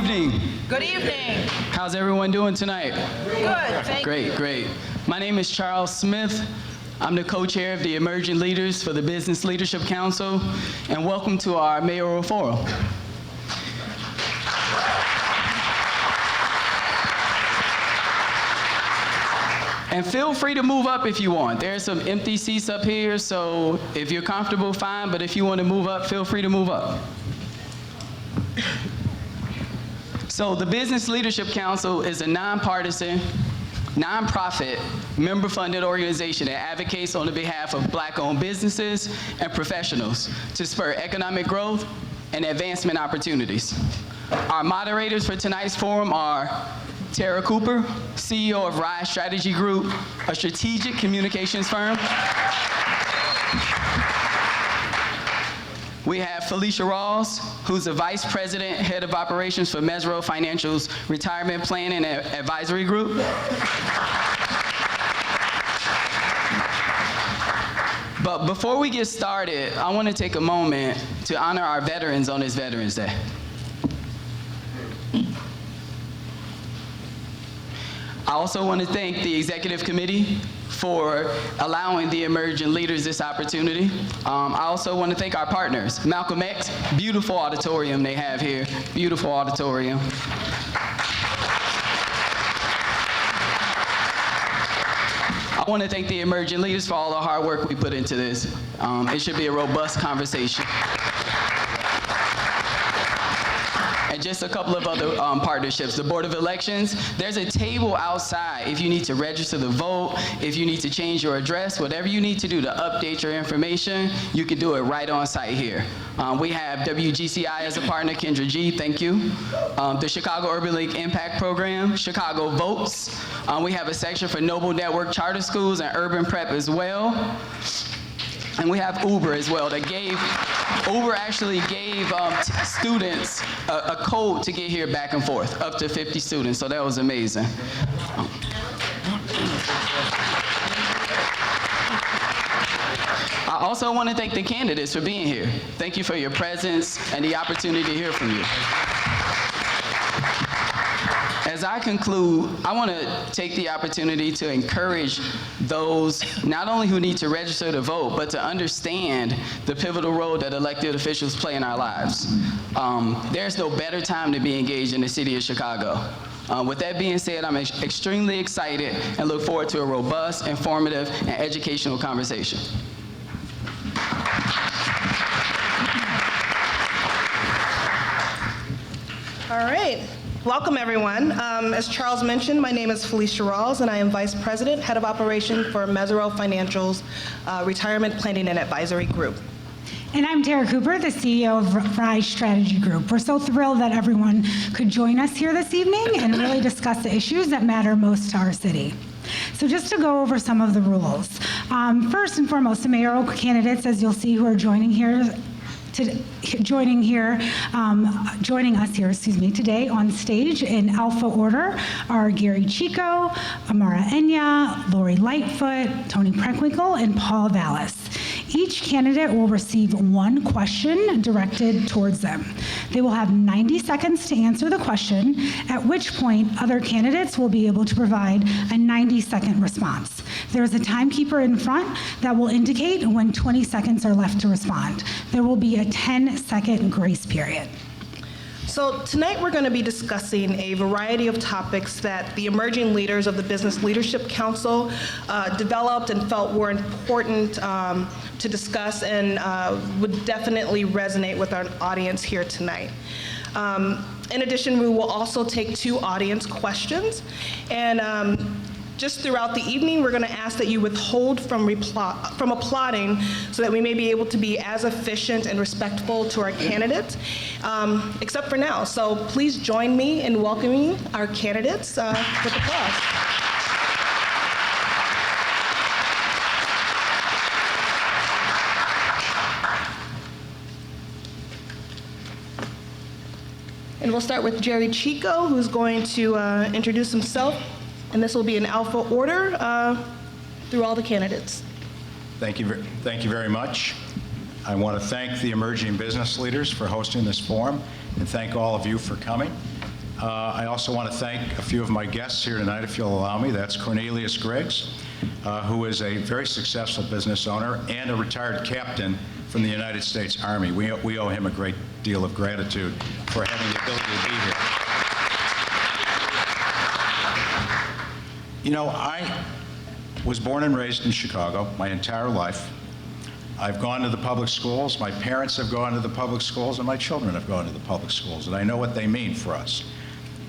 evening. Good evening. How's everyone doing tonight? Good, thank you. Great. My name is Charles Smith. I'm the co-chair of the Emerging Leaders for the Business Leadership Council, and welcome to our Mayoral Forum. And feel free to move up if you want. There's some empty seats up here, so if you're comfortable, fine, but if you want to move up, feel free to move up. So the Business Leadership Council is a nonpartisan, nonprofit, member-funded organization that advocates on the behalf of Black-owned businesses and professionals to spur economic growth and advancement opportunities. Our moderators for tonight's forum are Tara Cooper, CEO of Rise Strategy Group, a strategic communications firm. We have Felicia Rawls, who's the Vice President, Head of Operations for Mayoral Financial's Retirement Planning and Advisory Group. But before we get started, I want to take a moment to honor our veterans on this Veterans Day. I also want to thank the Executive Committee for allowing the emerging leaders this opportunity. I also want to thank our partners, Malcolm X, beautiful auditorium they have here, beautiful auditorium. I want to thank the emerging leaders for all the hard work we put into this. It should be a robust conversation. And just a couple of other partnerships. The Board of Elections, there's a table outside if you need to register to vote, if you need to change your address, whatever you need to do to update your information, you can do it right on site here. We have WGCI as a partner, Kendra G, thank you. The Chicago Urban League Impact Program, Chicago Votes. We have a section for Noble Network Charter Schools and Urban Prep as well. And we have Uber as well. Uber actually gave students a code to get here back and forth, up to 50 students, so that was amazing. I also want to thank the candidates for being here. Thank you for your presence and the opportunity to hear from you. As I conclude, I want to take the opportunity to encourage those not only who need to register to vote, but to understand the pivotal role that elected officials play in our lives. There's no better time to be engaged in the city of Chicago. With that being said, I'm extremely excited and look forward to a robust, informative, and educational conversation. All right. Welcome, everyone. As Charles mentioned, my name is Felicia Rawls, and I am Vice President, Head of Operations for Mayoral Financial's Retirement Planning and Advisory Group. And I'm Tara Cooper, the CEO of Rise Strategy Group. We're so thrilled that everyone could join us here this evening and really discuss the issues that matter most to our city. So just to go over some of the rules. First and foremost, the mayoral candidates, as you'll see, who are joining us here today on stage in alpha order are Gary Chico, Amara Enya, Lori Lightfoot, Tony Preckwinkle, and Paul Vallis. Each candidate will receive one question directed towards them. They will have 90 seconds to answer the question, at which point other candidates will be able to provide a 90-second response. There is a timekeeper in front that will indicate when 20 seconds are left to respond. There will be a 10-second grace period. So tonight we're going to be discussing a variety of topics that the emerging leaders of the Business Leadership Council developed and felt were important to discuss and would definitely resonate with our audience here tonight. In addition, we will also take 2 audience questions, and just throughout the evening, we're going to ask that you withhold from applauding so that we may be able to be as efficient and respectful to our candidates, except for now. So please join me in welcoming our candidates with applause. And we'll start with Jerry Chico, who's going to introduce himself. And this will be in alpha order through all the candidates. Thank you very much. I want to thank the emerging business leaders for hosting this forum and thank all of you for coming. I also want to thank a few of my guests here tonight, if you'll allow me. That's Cornelius Griggs, who is a very successful business owner and a retired captain from the United States Army. We owe him a great deal of gratitude for having the ability to be here. You know, I was born and raised in Chicago my entire life. I've gone to the public schools, my parents have gone to the public schools, and my children have gone to the public schools, and I know what they mean for us.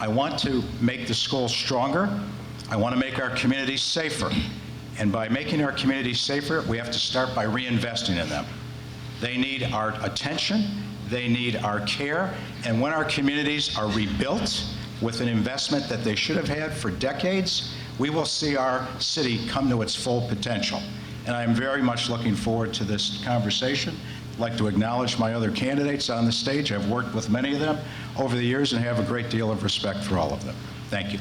I want to make the schools stronger. I want to make our communities safer. And by making our communities safer, we have to start by reinvesting in them. They need our attention, they need our care, and when our communities are rebuilt with an investment that they should have had for decades, we will see our city come to its full potential. And I am very much looking forward to this conversation. I'd like to acknowledge my other candidates on the stage. I've worked with many of them over the years and have a great deal of respect for all of them. Thank you.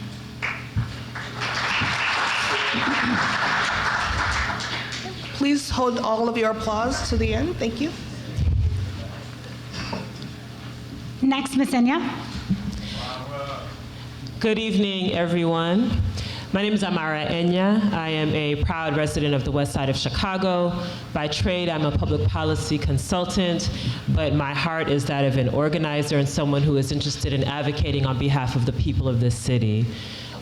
Please hold all of your applause to the end. Thank you. Next, Ms. Enya. Good evening, everyone. My name is Amara Enya. I am a proud resident of the west side of Chicago. By trade, I'm a public policy consultant, but my heart is that of an organizer and someone who is interested in advocating on behalf of the people of this city.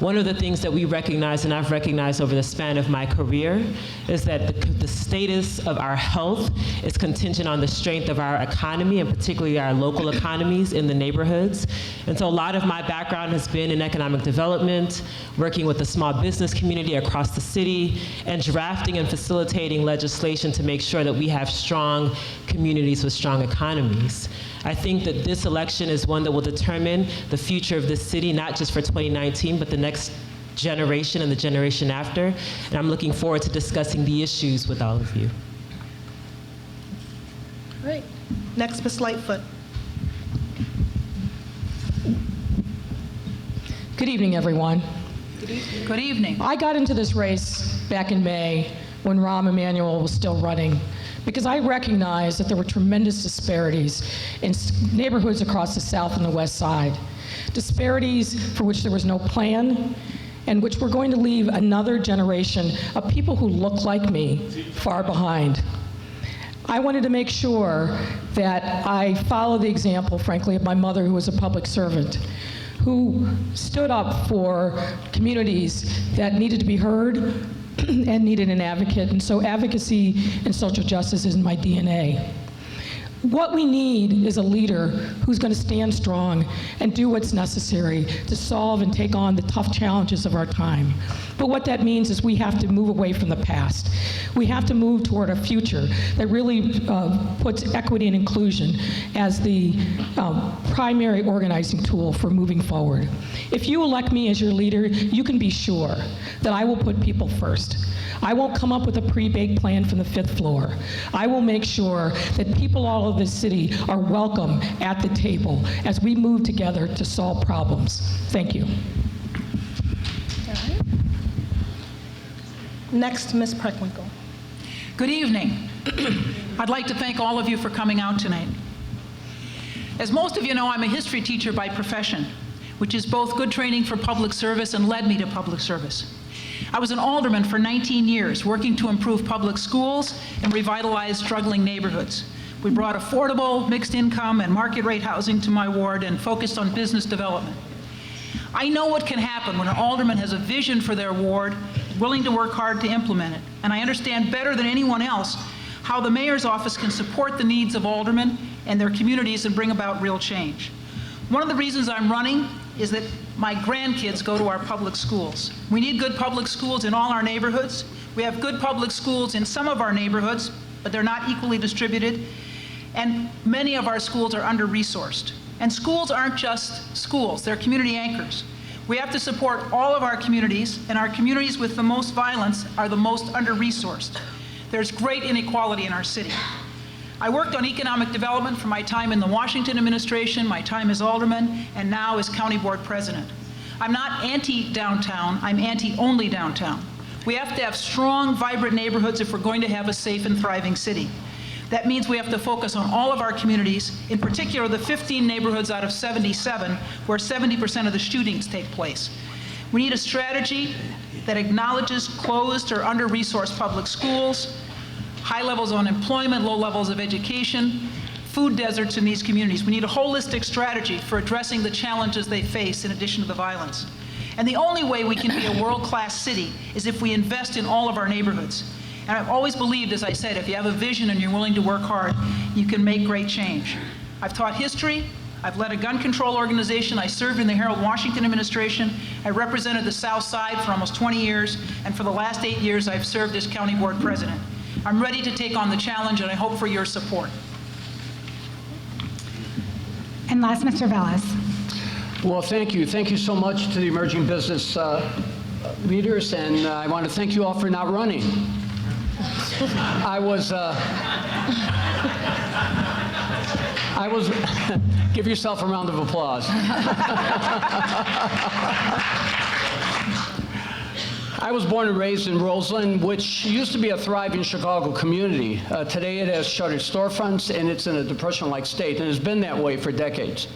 One of the things that we recognize, and I've recognized over the span of my career, is that the status of our health is contingent on the strength of our economy, and particularly our local economies in the neighborhoods. And so a lot of my background has been in economic development, working with the small business community across the city, and drafting and facilitating legislation to make sure that we have strong communities with strong economies. I think that this election is one that will determine the future of this city, not just for 2019, but the next generation and the generation after. And I'm looking forward to discussing the issues with all of you. All right. Next, Ms. Lightfoot. Good evening, everyone. Good evening. I got into this race back in May when Rahm Emanuel was still running, because I recognized that there were tremendous disparities in neighborhoods across the South and the West Side. Disparities for which there was no plan, and which were going to leave another generation of people who look like me far behind. I wanted to make sure that I follow the example, frankly, of my mother, who was a public servant, who stood up for communities that needed to be heard and needed an advocate. And so advocacy and social justice is in my DNA. What we need is a leader who's going to stand strong and do what's necessary to solve and take on the tough challenges of our time. But what that means is we have to move away from the past. We have to move toward a future that really puts equity and inclusion as the primary organizing tool for moving forward. If you elect me as your leader, you can be sure that I will put people first. I won't come up with a pre-baked plan from the 5th floor. I will make sure that people all over this city are welcome at the table as we move together to solve problems. Thank you. All right. Next, Ms. Preckwinkle. Good evening. I'd like to thank all of you for coming out tonight. As most of you know, I'm a history teacher by profession, which is both good training for public service and led me to public service. I was an alderman for 19 years, working to improve public schools and revitalize struggling neighborhoods. We brought affordable, mixed income, and market rate housing to my ward and focused on business development. I know what can happen when an alderman has a vision for their ward, willing to work hard to implement it. And I understand better than anyone else how the mayor's office can support the needs of aldermen and their communities and bring about real change. One of the reasons I'm running is that my grandkids go to our public schools. We need good public schools in all our neighborhoods. We have good public schools in some of our neighborhoods, but they're not equally distributed. And many of our schools are under-resourced. And schools aren't just schools, they're community anchors. We have to support all of our communities, and our communities with the most violence are the most under-resourced. There's great inequality in our city. I worked on economic development for my time in the Washington administration, my time as alderman, and now as county board president. I'm not anti-downtown, I'm anti-only downtown. We have to have strong, vibrant neighborhoods if we're going to have a safe and thriving city. That means we have to focus on all of our communities, in particular the 15 neighborhoods out of 77 where 70% of the shootings take place. We need a strategy that acknowledges closed or under-resourced public schools, high levels of unemployment, low levels of education, food deserts in these communities. We need a holistic strategy for addressing the challenges they face in addition to the violence. And the only way we can be a world-class city is if we invest in all of our neighborhoods. And I've always believed, as I said, if you have a vision and you're willing to work hard, you can make great change. I've taught history, I've led a gun control organization, I served in the Harold Washington administration, I represented the South Side for almost 20 years, and for the last 8 years I've served as county board president. I'm ready to take on the challenge and I hope for your support. And last, Mr. Valles. Well, thank you. Thank you so much to the emerging business leaders, and I want to thank you all for not running. I was, give yourself a round of applause. I was born and raised in Roseland, which used to be a thriving Chicago community. Today it has shuttered storefronts and it's in a depression-like state, and has been that way for decades.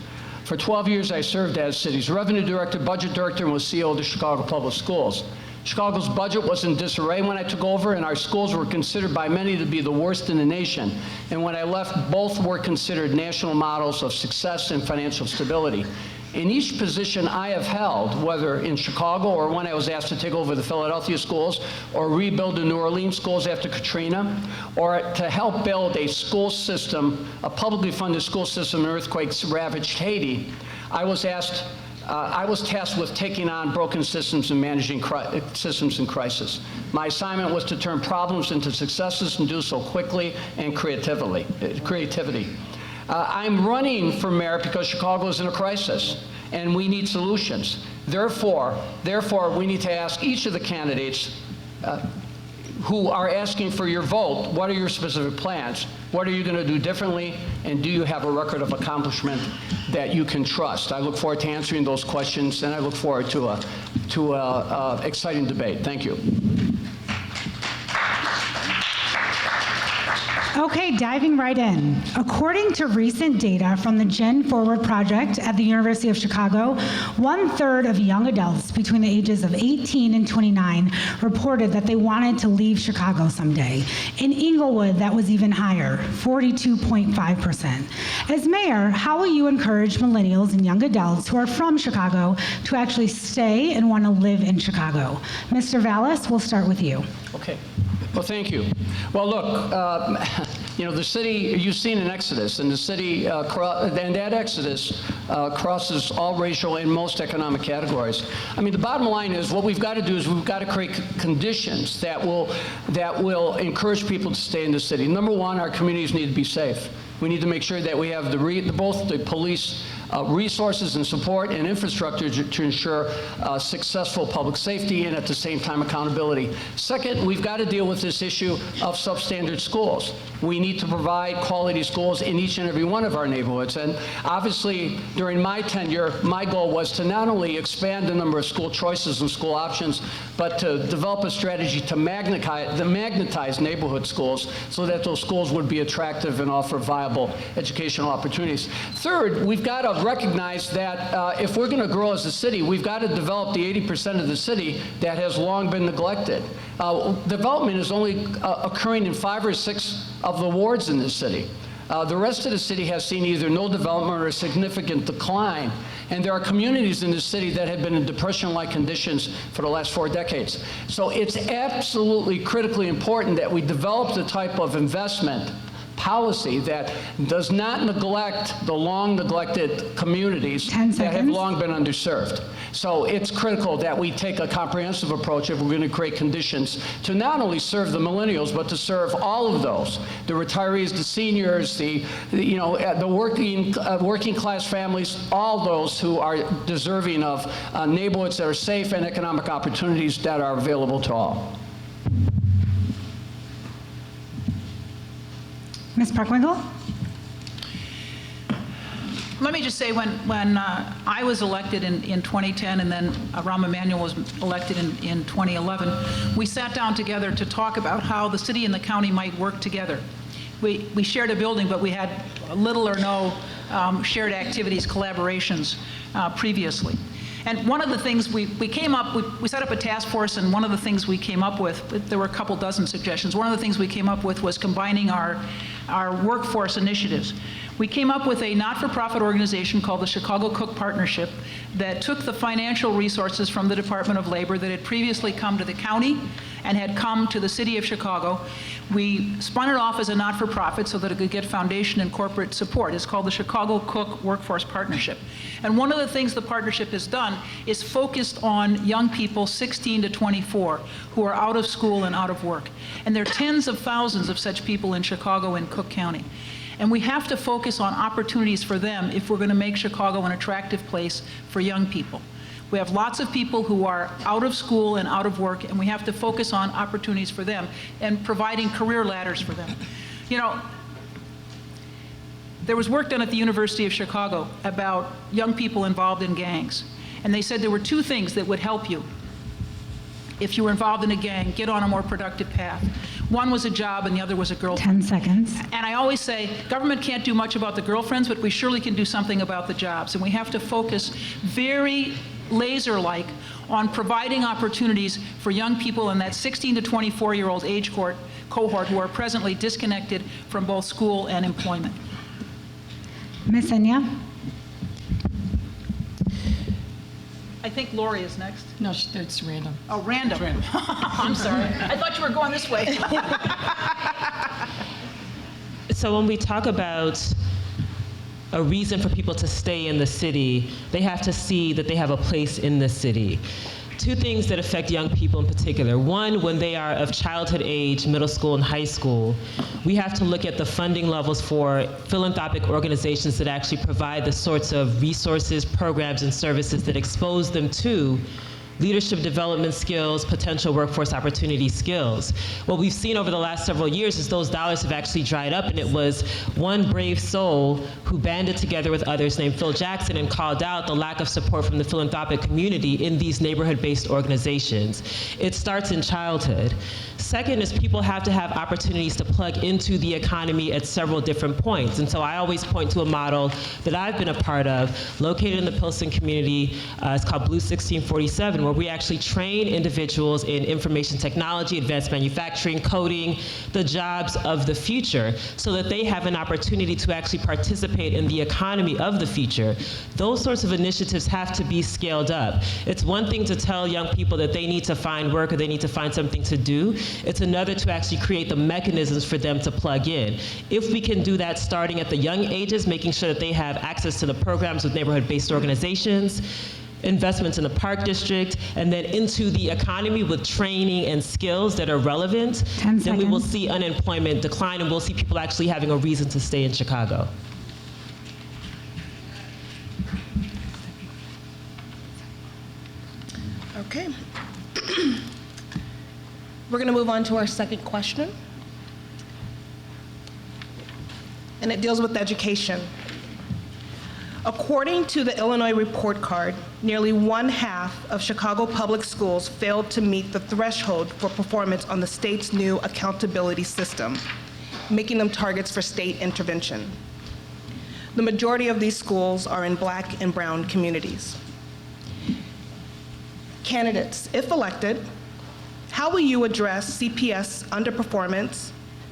For 12 years I served as city's revenue director, budget director, and was CEO of the Chicago Public Schools. Chicago's budget was in disarray when I took over, and our schools were considered by many to be the worst in the nation. And when I left, both were considered national models of success and financial stability. In each position I have held, whether in Chicago or when I was asked to take over the Philadelphia schools or rebuild the New Orleans schools after Katrina, or to help build a school system, a publicly funded school system in earthquakes ravaged Haiti, I was tasked with taking on broken systems and managing systems in crisis. My assignment was to turn problems into successes and do so quickly and creativity. I'm running for mayor because Chicago is in a crisis and we need solutions. Therefore, we need to ask each of the candidates who are asking for your vote, what are your specific plans? What are you going to do differently? And do you have a record of accomplishment that you can trust? I look forward to answering those questions, and I look forward to a exciting debate. Thank you. Okay, diving right in. According to recent data from the Gen Forward project at the University of Chicago, 1/3 of young adults between the ages of 18 and 29 reported that they wanted to leave Chicago someday. In Inglewood, that was even higher, 42.5%. As mayor, how will you encourage millennials and young adults who are from Chicago to actually stay and want to live in Chicago? Mr. Valles, we'll start with you. Okay. Well, thank you. Well, look, the city, you've seen an exodus, and the city, and that exodus crosses all racial and most economic categories. I mean, the bottom line is what we've got to do is we've got to create conditions that will encourage people to stay in the city. Number one, our communities need to be safe. We need to make sure that we have both the police resources and support and infrastructure to ensure successful public safety and at the same time accountability. Second, we've got to deal with this issue of substandard schools. We need to provide quality schools in each and every one of our neighborhoods. And obviously, during my tenure, my goal was to not only expand the number of school choices and school options, but to develop a strategy to magnetize neighborhood schools so that those schools would be attractive and offer viable educational opportunities. Third, we've got to recognize that if we're going to grow as a city, we've got to develop the 80% of the city that has long been neglected. Development is only occurring in 5 or 6 of the wards in the city. The rest of the city has seen either no development or a significant decline. And there are communities in the city that have been in depression-like conditions for the last 4 decades. So it's absolutely critically important that we develop the type of investment policy that does not neglect the long neglected communities that have long been underserved. So it's critical that we take a comprehensive approach if we're going to create conditions to not only serve the millennials, but to serve all of those, the retirees, the seniors, the working class families, all those who are deserving of neighborhoods that are safe and economic opportunities that are available to all. Ms. Park-Winkle? Let me just say, when I was elected in 2010 and then Rahm Emanuel was elected in 2011, we sat down together to talk about how the city and the county might work together we shared a building, but we had little or no shared activities, collaborations previously. And one of the things we came up, we set up a task force, and one of the things we came up with, there were a couple dozen suggestions. One of the things we came up with was combining our workforce initiatives. We came up with a not-for-profit organization called the Chicago Cook Partnership that took the financial resources from the Department of Labor that had previously come to the county and had come to the city of Chicago. We spun it off as a not-for-profit so that it could get foundation and corporate support. It's called the Chicago Cook Workforce Partnership. And one of the things the partnership has done is focused on young people 16 to 24 who are out of school and out of work. And there are tens of thousands of such people in Chicago and Cook County. And we have to focus on opportunities for them if we're going to make Chicago an attractive place for young people. We have lots of people who are out of school and out of work, and we have to focus on opportunities for them and providing career ladders for them. You know, there was work done at the University of Chicago about young people involved in gangs, and they said there were two things that would help you if you were involved in a gang, get on a more productive path. One was a job and the other was a girlfriend. 10 seconds. And I always say, government can't do much about the girlfriends, but we surely can do something about the jobs. And we have to focus very laser-like on providing opportunities for young people in that 16 to 24-year-old age cohort who are presently disconnected from both school and employment. Ms. Enya? I think Lori is next. No, it's random. Oh, random. I'm sorry. I thought you were going this way. So when we talk about a reason for people to stay in the city, they have to see that they have a place in the city. Two things that affect young people in particular. One, when they are of childhood age, middle school and high school, we have to look at the funding levels for philanthropic organizations that actually provide the sorts of resources, programs, and services that expose them to leadership development skills, potential workforce opportunity skills. What we've seen over the last several years is those dollars have actually dried up, and it was one brave soul who banded together with others named Phil Jackson and called out the lack of support from the philanthropic community in these neighborhood-based organizations. It starts in childhood. Second is people have to have opportunities to plug into the economy at several different points. And so I always point to a model that I've been a part of, located in the Pilsen community. It's called Blue 1647, where we actually train individuals in information technology, advanced manufacturing, coding, the jobs of the future, so that they have an opportunity to actually participate in the economy of the future. Those sorts of initiatives have to be scaled up. It's one thing to tell young people that they need to find work or they need to find something to do. It's another to actually create the mechanisms for them to plug in. If we can do that starting at the young ages, making sure that they have access to the programs with neighborhood-based organizations, investments in the Park District, and then into the economy with training and skills that are relevant, then we will see unemployment decline and we'll see people actually having a reason to stay in Chicago. Okay. We're going to move on to our second question. And it deals with education. According to the Illinois Report Card, nearly 1/2 of Chicago public schools failed to meet the threshold for performance on the state's new accountability system, making them targets for state intervention. The majority of these schools are in Black and brown communities. Candidates, if elected, how will you address CPS underperformance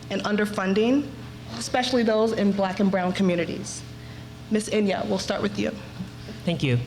and underfunding, especially those in Black and brown communities? Ms. Enya, we'll start with you. Thank you.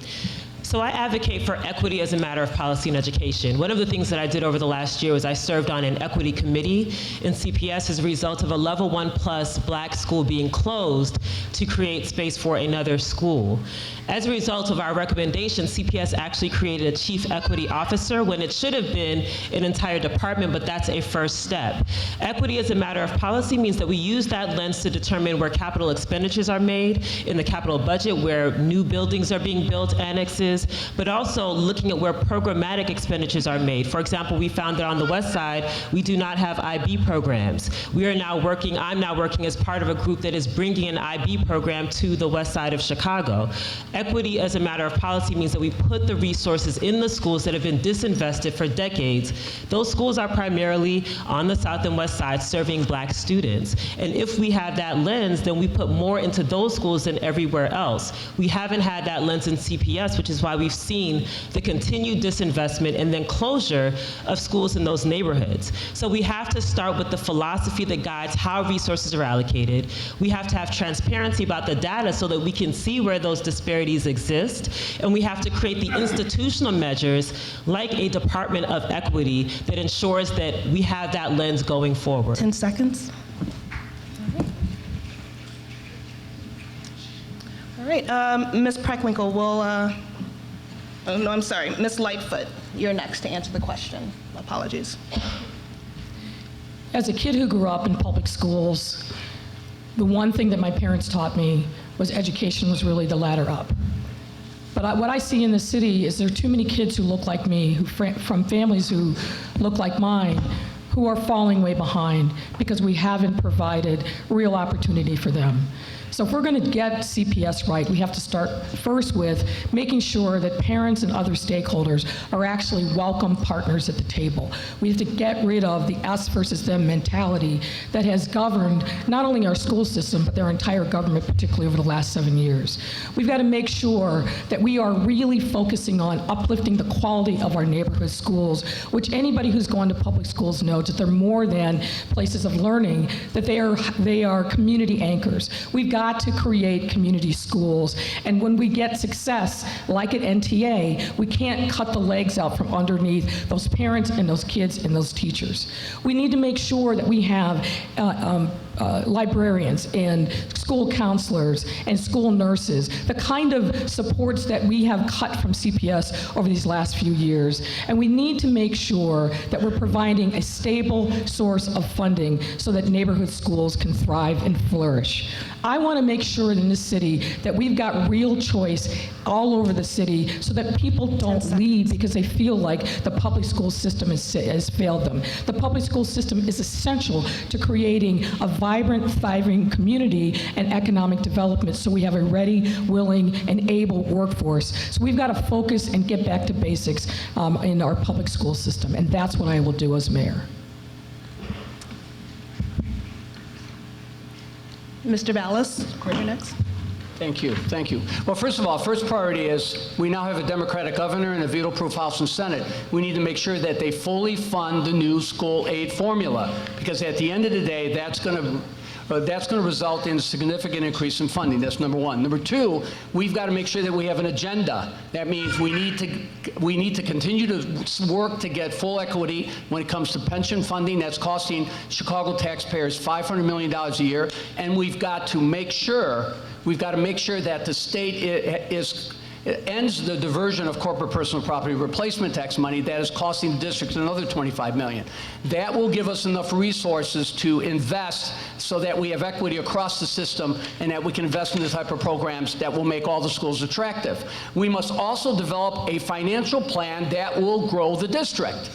So I advocate for equity as a matter of policy in education. One of the things that I did over the last year was I served on an equity committee in CPS as a result of a level 1+ Black school being closed to create space for another school. As a result of our recommendation, CPS actually created a chief equity officer when it should have been an entire department, but that's a first step. Equity as a matter of policy means that we use that lens to determine where capital expenditures are made in the capital budget, where new buildings are being built, annexes, expenses, but also looking at where programmatic expenditures are made. For example, we found that on the West Side, we do not have IB programs. I'm now working as part of a group that is bringing an IB program to the West Side of Chicago. Equity as a matter of policy means that we put the resources in the schools that have been disinvested for decades. Those schools are primarily on the South and West Side serving Black students. And if we have that lens, then we put more into those schools than everywhere else. We haven't had that lens in CPS, which is why we've seen the continued disinvestment and then closure of schools in those neighborhoods. So we have to start with the philosophy that guides how resources are allocated. We have to have transparency about the data so that we can see where those disparities exist. And we have to create the institutional measures like a Department of Equity that ensures that we have that lens going forward. 10 seconds. All right, Ms. Preckwinkle Ms. Lightfoot, you're next to answer the question. Apologies. As a kid who grew up in public schools, the one thing that my parents taught me was education was really the ladder up. But what I see in the city is there are too many kids who look like me, from families who look like mine, who are falling way behind because we haven't provided real opportunity for them. So if we're going to get CPS right, we have to start first with making sure that parents and other stakeholders are actually welcome partners at the table. We have to get rid of the us versus them mentality that has governed not only our school system, but their entire government, particularly over the last 7 years. We've got to make sure that we are really focusing on uplifting the quality of our neighborhood schools, which anybody who's gone to public schools knows that they're more than places of learning, that they are community anchors. We've got to create community schools, and when we get success, like at NTA, we can't cut the legs out from underneath those parents and those kids and those teachers. We need to make sure that we have librarians and school counselors and school nurses, the kind of supports that we have cut from CPS over these last few years. And we need to make sure that we're providing a stable source of funding so that neighborhood schools can thrive and flourish. I want to make sure in this city that we've got real choice all over the city so that people don't leave because they feel like the public school system has failed them. The public school system is essential to creating a vibrant, thriving community and economic development so we have a ready, willing, and able workforce. So we've got to focus and get back to basics in our public school system, and that's what I will do as mayor. Mr. Vallis, you're next. Thank you. Thank you. Well, first of all, first priority is we now have a Democratic governor and a veto-proof House and Senate. We need to make sure that they fully fund the new school aid formula, because at the end of the day, that's going to result in a significant increase in funding. That's number one. Number two, we've got to make sure that we have an agenda. That means we need to continue to work to get full equity when it comes to pension funding. That's costing Chicago taxpayers $500 million a year. And we've got to make sure that the state ends the diversion of corporate personal property replacement tax money that is costing the district another $25 million. That will give us enough resources to invest so that we have equity across the system and that we can invest in the type of programs that will make all the schools attractive. We must also develop a financial plan that will grow the district.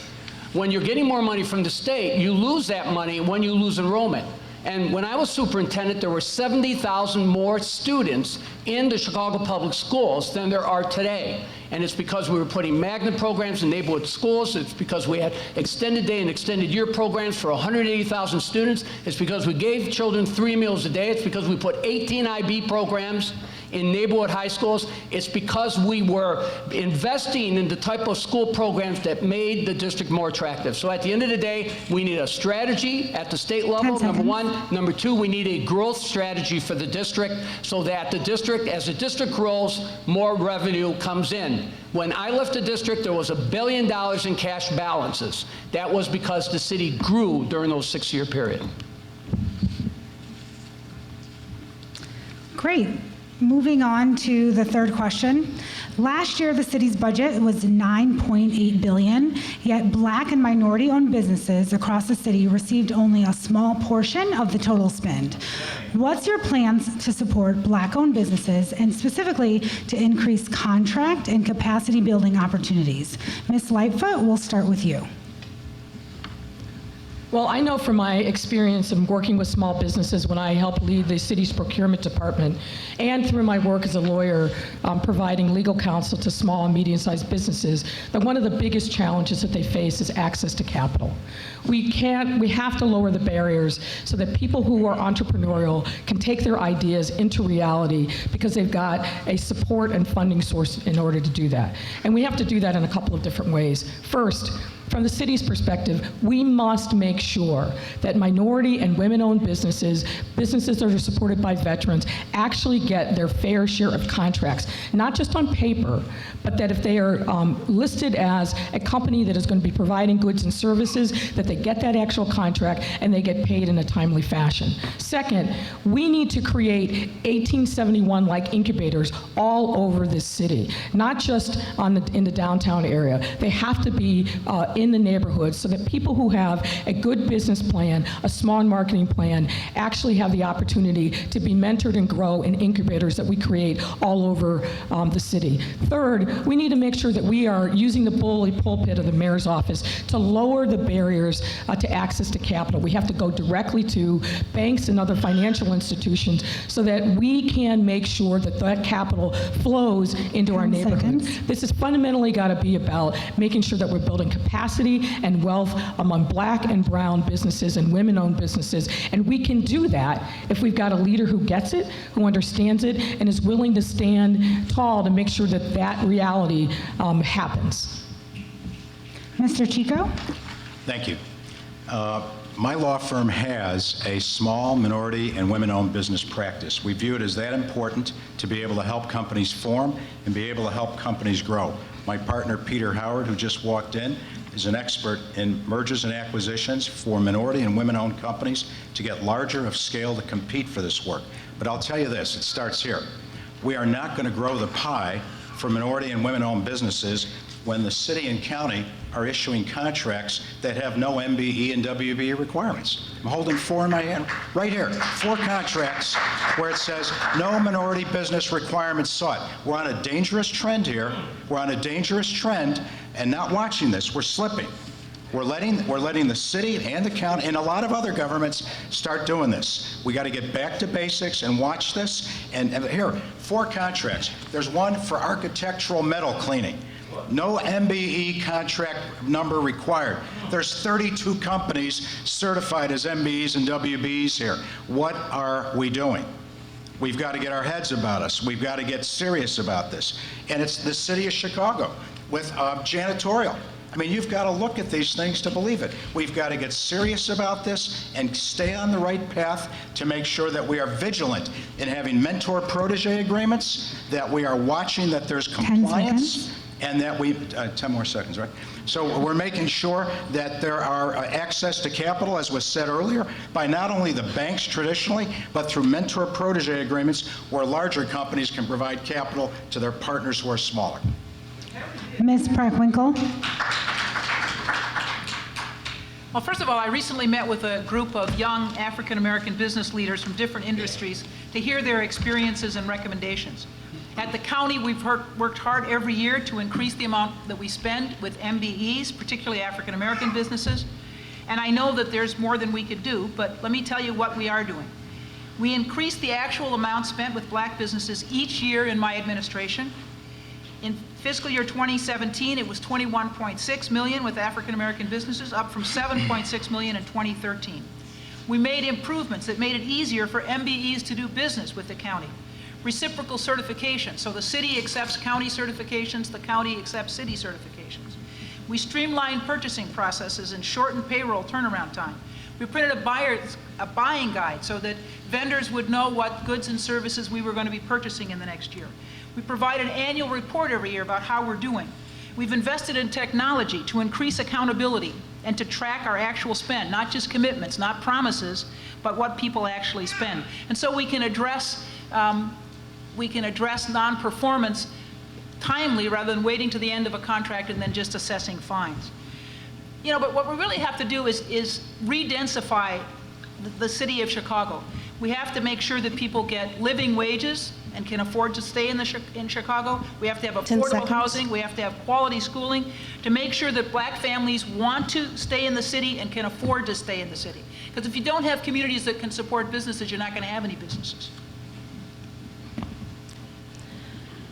When you're getting more money from the state, you lose that money when you lose enrollment. And when I was superintendent, there were 70,000 more students in the Chicago public schools than there are today. And it's because we were putting magnet programs in neighborhood schools. It's because we had extended day and extended year programs for 180,000 students. It's because we gave children 3 meals a day. It's because we put 18 IB programs in neighborhood high schools. It's because we were investing in the type of school programs that made the district more attractive. So at the end of the day, we need a strategy at the state level, number one. Number two, we need a growth strategy for the district so that the district, as the district grows, more revenue comes in. When I left the district, there was $1 billion in cash balances. That was because the city grew during those 6-year period. Great. Moving on to the third question. Last year, the city's budget was $9.8 billion, yet Black and minority-owned businesses across the city received only a small portion of the total spend. What's your plans to support Black-owned businesses and specifically to increase contract and capacity building opportunities? Ms. Lightfoot, we'll start with you. Well, I know from my experience in working with small businesses when I helped lead the city's procurement department, and through my work as a lawyer providing legal counsel to small and medium-sized businesses, that one of the biggest challenges that they face is access to capital. We have to lower the barriers so that people who are entrepreneurial can take their ideas into reality because they've got a support and funding source in order to do that. And we have to do that in a couple of different ways. First, from the city's perspective, we must make sure that minority and women-owned businesses that are supported by veterans, actually get their fair share of contracts, not just on paper, but that if they are listed as a company that is going to be providing goods and services, that they get that actual contract and they get paid in a timely fashion. Second, we need to create 1871-like incubators all over this city, not just in the downtown area. They have to be in the neighborhoods so that people who have a good business plan, a small marketing plan, actually have the opportunity to be mentored and grow in incubators that we create all over the city. Third, we need to make sure that we are using the bully pulpit of the mayor's office to lower the barriers to access to capital. We have to go directly to banks and other financial institutions so that we can make sure that that capital flows into our neighborhoods. This has fundamentally got to be about making sure that we're building capacity and wealth among Black and brown businesses and women-owned businesses. And we can do that if we've got a leader who gets it, who understands it, and is willing to stand tall to make sure that that reality happens. Mr. Chico? Thank you. My law firm has a small minority and women-owned business practice. We view it as that important to be able to help companies form and be able to help companies grow. My partner, Peter Howard, who just walked in, is an expert in mergers and acquisitions for minority and women-owned companies to get larger of scale to compete for this work. But I'll tell you this, it starts here. We are not going to grow the pie for minority and women-owned businesses when the city and county are issuing contracts that have no MBE and WBE requirements. I'm holding 4 in my hand right here, 4 contracts where it says no minority business requirements sought. We're on a dangerous trend here. We're on a dangerous trend and not watching this. We're slipping. We're letting the city and the county and a lot of other governments start doing this. We got to get back to basics and watch this. And here, 4 contracts. There's one for architectural metal cleaning. No MBE contract number required. There's 32 companies certified as MBEs and WBEs here. What are we doing? We've got to get our heads about us. We've got to get serious about this. And it's the city of Chicago with janitorial. I mean, you've got to look at these things to believe it. We've got to get serious about this and stay on the right path to make sure that we are vigilant in having mentor-protege agreements, that we are watching that there's compliance, and that we, 10 more seconds, right? So we're making sure that there are access to capital, as was said earlier, by not only the banks traditionally, but through mentor-protege agreements where larger companies can provide capital to their partners who are smaller. Ms. Winkle? Well, first of all, I recently met with a group of young African-American business leaders from different industries to hear their experiences and recommendations. At the county, we've worked hard every year to increase the amount that we spend with MBEs, particularly African-American businesses. And I know that there's more than we could do, but let me tell you what we are doing. We increased the actual amount spent with Black businesses each year in my administration. In fiscal year 2017, it was $21.6 million with African-American businesses, up from $7.6 million in 2013. We made improvements that made it easier for MBEs to do business with the county. Reciprocal certification, so the city accepts county certifications, the county accepts city certifications. We streamlined purchasing processes and shortened payroll turnaround time. We printed a buying guide so that vendors would know what goods and services we were going to be purchasing in the next year. We provide an annual report every year about how we're doing. We've invested in technology to increase accountability and to track our actual spend, not just commitments, not promises, but what people actually spend. And so we can address non-performance timely rather than waiting to the end of a contract and then just assessing fines. You know, but what we really have to do is re-densify the city of Chicago. We have to make sure that people get living wages and can afford to stay in Chicago. We have to have 10 affordable seconds. housing. We have to have quality schooling to make sure that black families want to stay in the city and can afford to stay in the city. Because if you don't have communities that can support businesses, you're not going to have any businesses.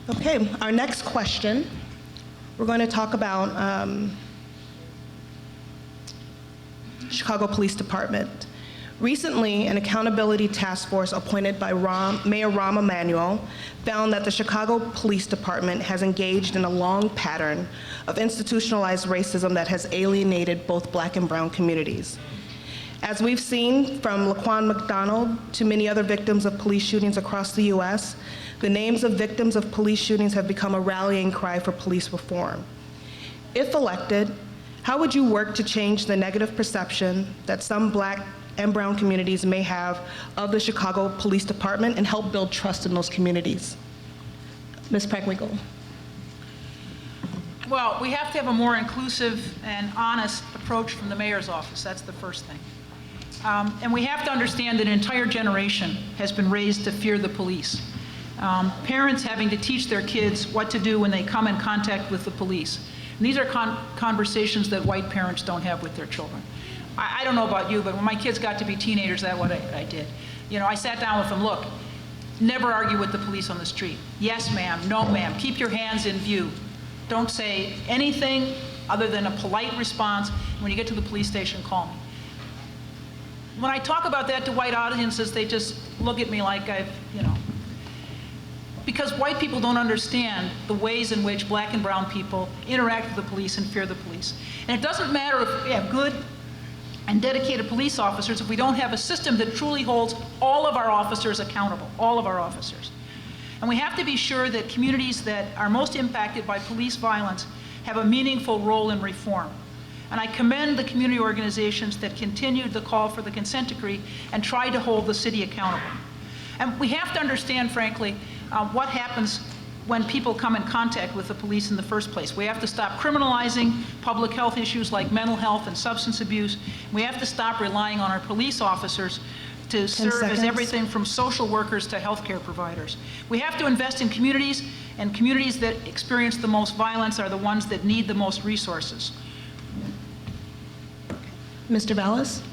Okay, our next question, we're going to talk about Chicago Police Department. Recently, an accountability task force appointed by Mayor Rahm Emanuel found that the Chicago Police Department has engaged in a long pattern of institutionalized racism that has alienated both black and brown communities. As we've seen from Laquan McDonald to many other victims of police shootings across the U.S., the names of victims of police shootings have become a rallying cry for police reform. If elected, how would you work to change the negative perception that some black and brown communities may have of the Chicago Police Department and help build trust in those communities? Ms. Preckwinkle. Well, we have to have a more inclusive and honest approach from the mayor's office. That's the first thing. And we have to understand that an entire generation has been raised to fear the police. Parents having to teach their kids what to do when they come in contact with the police. And these are conversations that white parents don't have with their children. I don't know about you, but when my kids got to be teenagers, that's what I did. You know, I sat down with them, look, never argue with the police on the street. Yes, ma'am, no, ma'am, keep your hands in view. Don't say anything other than a polite response. When you get to the police station, call me. When I talk about that to white audiences, they just look at me like because white people don't understand the ways in which black and brown people interact with the police and fear the police. And it doesn't matter if we have good and dedicated police officers if we don't have a system that truly holds all of our officers accountable, all of our officers. And we have to be sure that communities that are most impacted by police violence have a meaningful role in reform. And I commend the community organizations that continued the call for the consent decree and tried to hold the city accountable. And we have to understand, frankly, what happens when people come in contact with the police in the first place. We have to stop criminalizing public health issues like mental health and substance abuse. We have to stop relying on our police officers to serve as everything from social workers to healthcare providers. We have to invest in communities, and communities that experience the most violence are the ones that need the most resources. Mr. Vallis?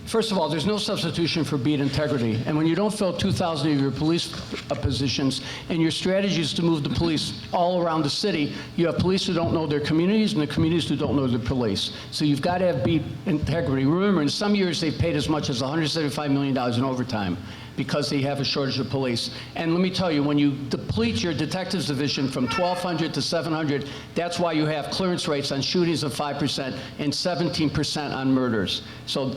First of all, there's no substitution for beat integrity. And when you don't fill 2,000 of your police positions and your strategy is to move the police all around the city, you have police who don't know their communities and the communities who don't know their police. So you've got to have beat integrity. Remember, in some years they've paid as much as $175 million in overtime because they have a shortage of police. And let me tell you, when you deplete your detectives division from 1,200 to 700, that's why you have clearance rates on shootings of 5% and 17% on murders. So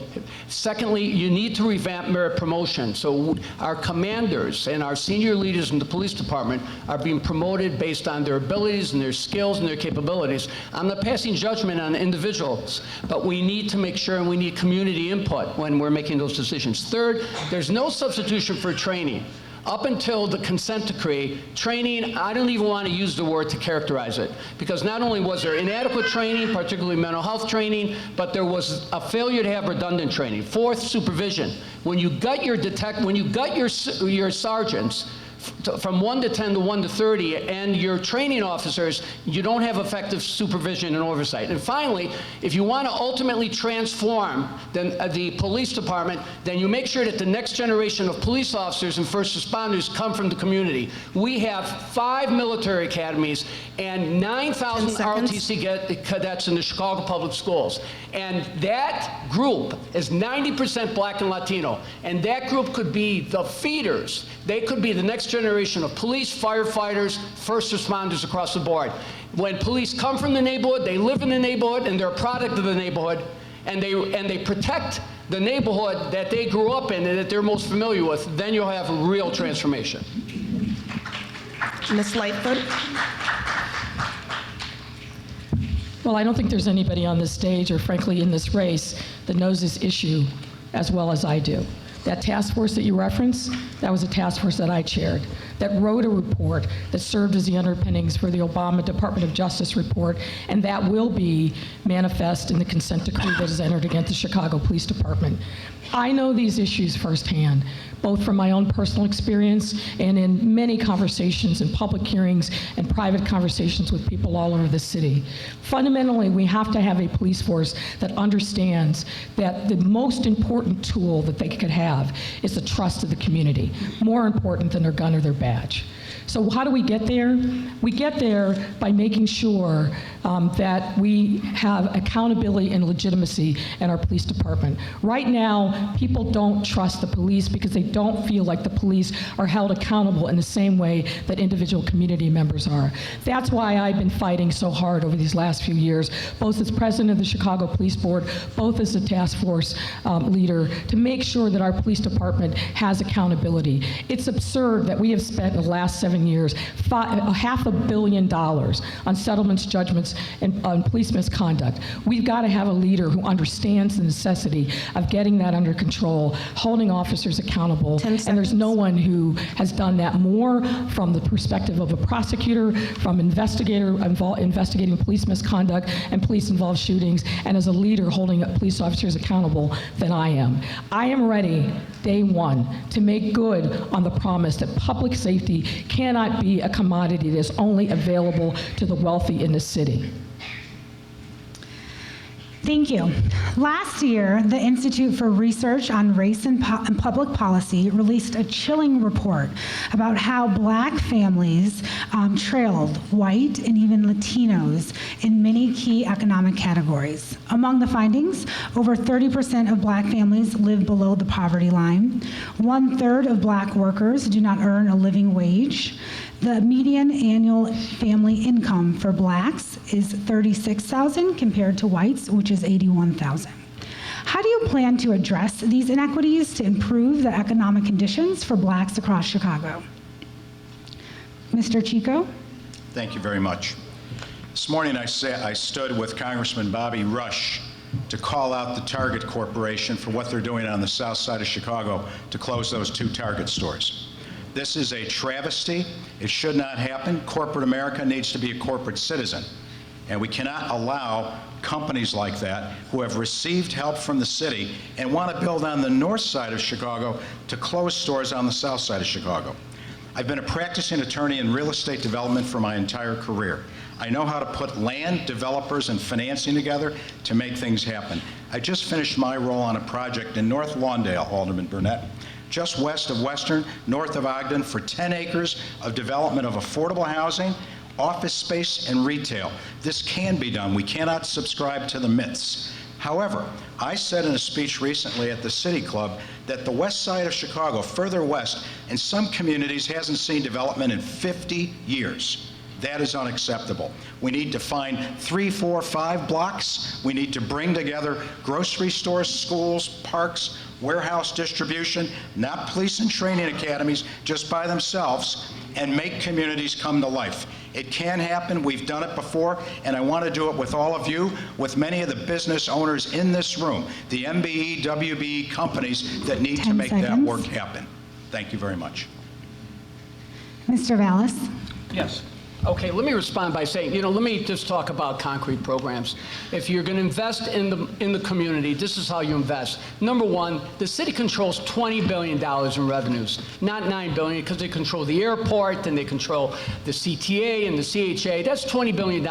secondly, you need to revamp merit promotion. So our commanders and our senior leaders in the police department are being promoted based on their abilities and their skills and their capabilities. I'm not passing judgment on individuals, but we need to make sure and we need community input when we're making those decisions. Third, there's no substitution for training. Up until the consent decree, training, I don't even want to use the word to characterize it, because not only was there inadequate training, particularly mental health training, but there was a failure to have redundant training. Fourth, supervision. When you gut your sergeants from 1 to 10 to 1 to 30, and your training officers, you don't have effective supervision and oversight. And finally, if you want to ultimately transform the police department, then you make sure that the next generation of police officers and first responders come from the community. We have 5 military academies and 9,000 ROTC cadets in the Chicago Public Schools. And that group is 90% black and Latino. And that group could be the feeders. They could be the next generation of police, firefighters, first responders across the board. When police come from the neighborhood, they live in the neighborhood, and they're a product of the neighborhood, and they protect the neighborhood that they grew up in and that they're most familiar with, then you'll have a real transformation. Ms. Lightfoot? Well, I don't think there's anybody on this stage or frankly in this race that knows this issue as well as I do. That task force that you referenced, that was a task force that I chaired. that wrote a report that served as the underpinnings for the Obama Department of Justice report, and that will be manifest in the consent decree that is entered against the Chicago Police Department. I know these issues firsthand, both from my own personal experience and in many conversations in public hearings and private conversations with people all over the city. Fundamentally, we have to have a police force that understands that the most important tool that they could have is the trust of the community, more important than their gun or their badge. So how do we get there? We get there by making sure that we have accountability and legitimacy in our police department. Right now, people don't trust the police because they don't feel like the police are held accountable in the same way that individual community members are. That's why I've been fighting so hard over these last few years, both as president of the Chicago Police Board, both as a task force leader, to make sure that our police department has accountability. It's absurd that we have spent the last 7 years $500 million on settlements, judgments, and on police misconduct. We've got to have a leader who understands the necessity of getting that under control, holding officers accountable, 10 seconds. and there's no one who has done that more from the perspective of a prosecutor, from investigating police misconduct and police-involved shootings, and as a leader holding police officers accountable than I am. I am ready, day one, to make good on the promise that public safety cannot be a commodity that is only available to the wealthy in the city. Thank you. Last year, the Institute for Research on Race and Public Policy released a chilling report about how Black families trailed white and even Latinos in many key economic categories. Among the findings, over 30% of Black families live below the poverty line. 1/3 of Black workers do not earn a living wage. The median annual family income for Blacks is $36,000 compared to whites, which is $81,000. How do you plan to address these inequities to improve the economic conditions for Blacks across Chicago? Mr. Chico? Thank you very much. This morning I stood with Congressman Bobby Rush to call out the Target Corporation for what they're doing on the south side of Chicago to close those 2 Target stores. This is a travesty. It should not happen. Corporate America needs to be a corporate citizen. And we cannot allow companies like that who have received help from the city and want to build on the north side of Chicago to close stores on the south side of Chicago. I've been a practicing attorney in real estate development for my entire career. I know how to put land, developers, and financing together to make things happen. I just finished my role on a project in North Lawndale, Alderman Burnett, just west of Western, north of Ogden, for 10 acres of development of affordable housing, office space, and retail. This can be done. We cannot subscribe to the myths. However, I said in a speech recently at the City Club that the west side of Chicago, further west, in some communities hasn't seen development in 50 years. That is unacceptable. We need to find 3, 4, 5 blocks. We need to bring together grocery stores, schools, parks, warehouse distribution, not police and training academies just by themselves, and make communities come to life. It can happen. We've done it before, and I want to do it with all of you, with many of the business owners in this room, the MBE, WBE companies that need to make that work happen. Thank you very much. Mr. Vallis? Yes. Okay, let me respond by saying, let me just talk about concrete programs. If you're going to invest in the community, this is how you invest. Number one, the city controls $20 billion in revenues, not $9 billion, because they control the airport and they control the CTA and the CHA. That's $20 billion.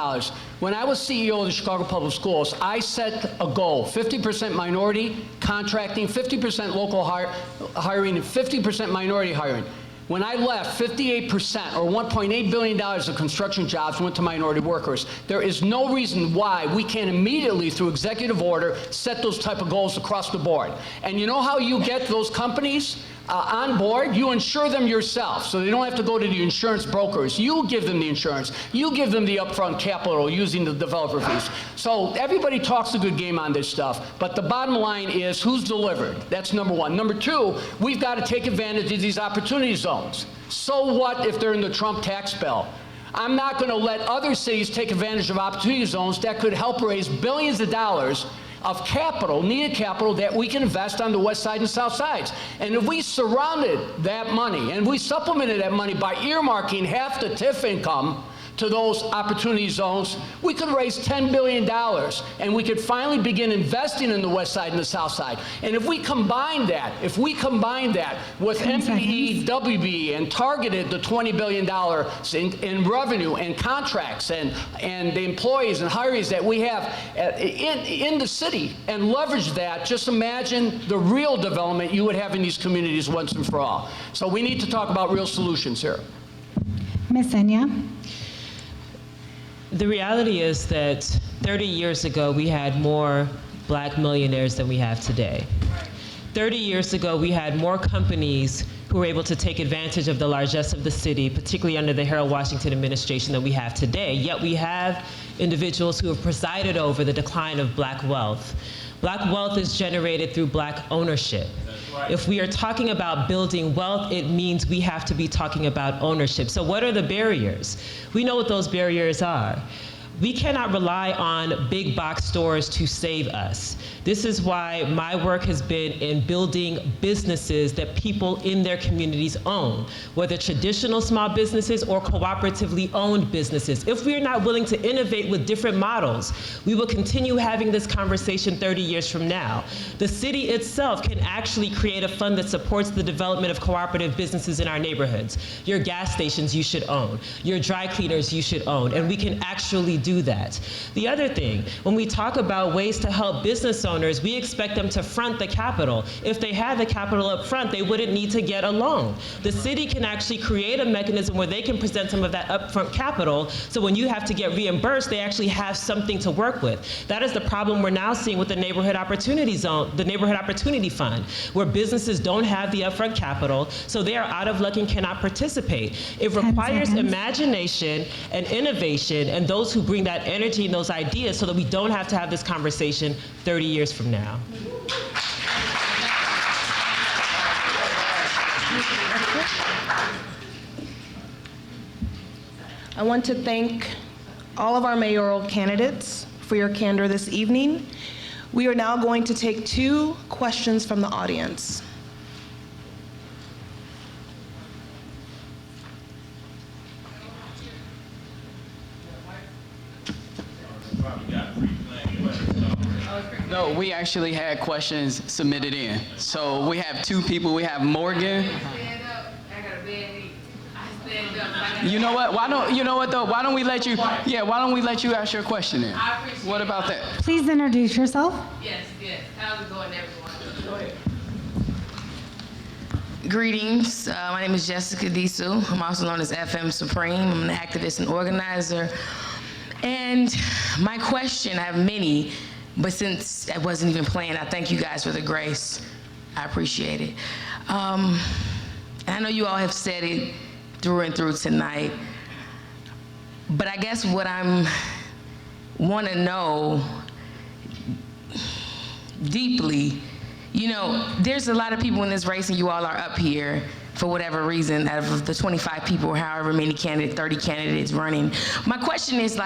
When I was CEO of the Chicago Public Schools, I set a goal: 50% minority contracting, 50% local hiring, and 50% minority hiring. When I left, 58% or $1.8 billion of construction jobs went to minority workers. There is no reason why we can't immediately, through executive order, set those type of goals across the board. And you know how you get those companies on board? You insure them yourself, so they don't have to go to the insurance brokers. You give them the insurance. You give them the upfront capital using the developer fees. So everybody talks a good game on this stuff, but the bottom line is who's delivered. That's number one. Number two, we've got to take advantage of these opportunity zones. So what if they're in the Trump tax bill? I'm not going to let other cities take advantage of opportunity zones that could help raise billions of dollars of capital, needed capital that we can invest on the west side and south sides. And if we surrounded that money and we supplemented that money by earmarking half the TIF income to those opportunity zones, we could raise $10 billion, and we could finally begin investing in the west side and the south side. And if we combine that with MPE, WB, and targeted the $20 billion in revenue and contracts and the employees and hirees that we have in the city, and leverage that, just imagine the real development you would have in these communities once and for all. So we need to talk about real solutions here. Ms. Enya? The reality is that 30 years ago, we had more black millionaires than we have today. 30 years ago, we had more companies who were able to take advantage of the largesse of the city, particularly under the Harold Washington administration, that we have today. Yet we have individuals who have presided over the decline of black wealth. Black wealth is generated through black ownership. If we are talking about building wealth, it means we have to be talking about ownership. So what are the barriers? We know what those barriers are. We cannot rely on big box stores to save us. This is why my work has been in building businesses that people in their communities own, whether traditional small businesses or cooperatively owned businesses. If we are not willing to innovate with different models, we will continue having this conversation 30 years from now. The city itself can actually create a fund that supports the development of cooperative businesses in our neighborhoods. Your gas stations you should own. Your dry cleaners you should own. And we can actually do that. The other thing, when we talk about ways to help business owners, we expect them to front the capital. If they had the capital up front, they wouldn't need to get a loan. The city can actually create a mechanism where they can present some of that upfront capital, so when you have to get reimbursed, they actually have something to work with. That is the problem we're now seeing with the Neighborhood Opportunity Zone, the Neighborhood Opportunity Fund, where businesses don't have the upfront capital, so they are out of luck and cannot participate. It requires imagination and innovation and those who bring that energy and those ideas, so that we don't have to have this conversation 30 years from now. I want to thank all of our mayoral candidates for your candor this evening. We are now going to take 2 questions from the audience. No, we actually had questions submitted in. So we have 2 people. We have Morgan. You know what? Why don't we let you ask your question then? What about that? Please introduce yourself. Yes. How's it going, everyone? Go ahead. Greetings. My name is Jessica Disu. I'm also known as FM Supreme. I'm an activist and organizer. And my question, I have many, but since I wasn't even planned, I thank you guys for the grace. I appreciate it. And I know you all have said it through and through tonight, but I guess what I want to know deeply, there's a lot of people in this race, and you all are up here for whatever reason, out of the 25 people or however many 30 candidates running. My question is,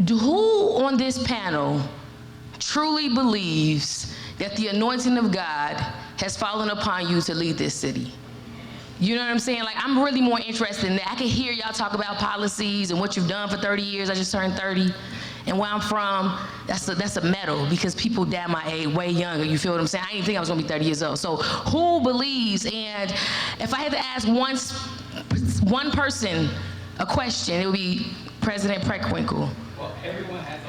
who on this panel truly believes that the anointing of God has fallen upon you to lead this city? You know what I'm saying? I'm really more interested in that. I can hear y'all talk about policies and what you've done for 30 years. I just turned 30. And where I'm from, that's a medal, because people dad my age way younger. You feel what I'm saying? I didn't think I was gonna be 30 years old. So who believes? And if I had to ask one person a question, it would be President Preckwinkle. Well, everyone has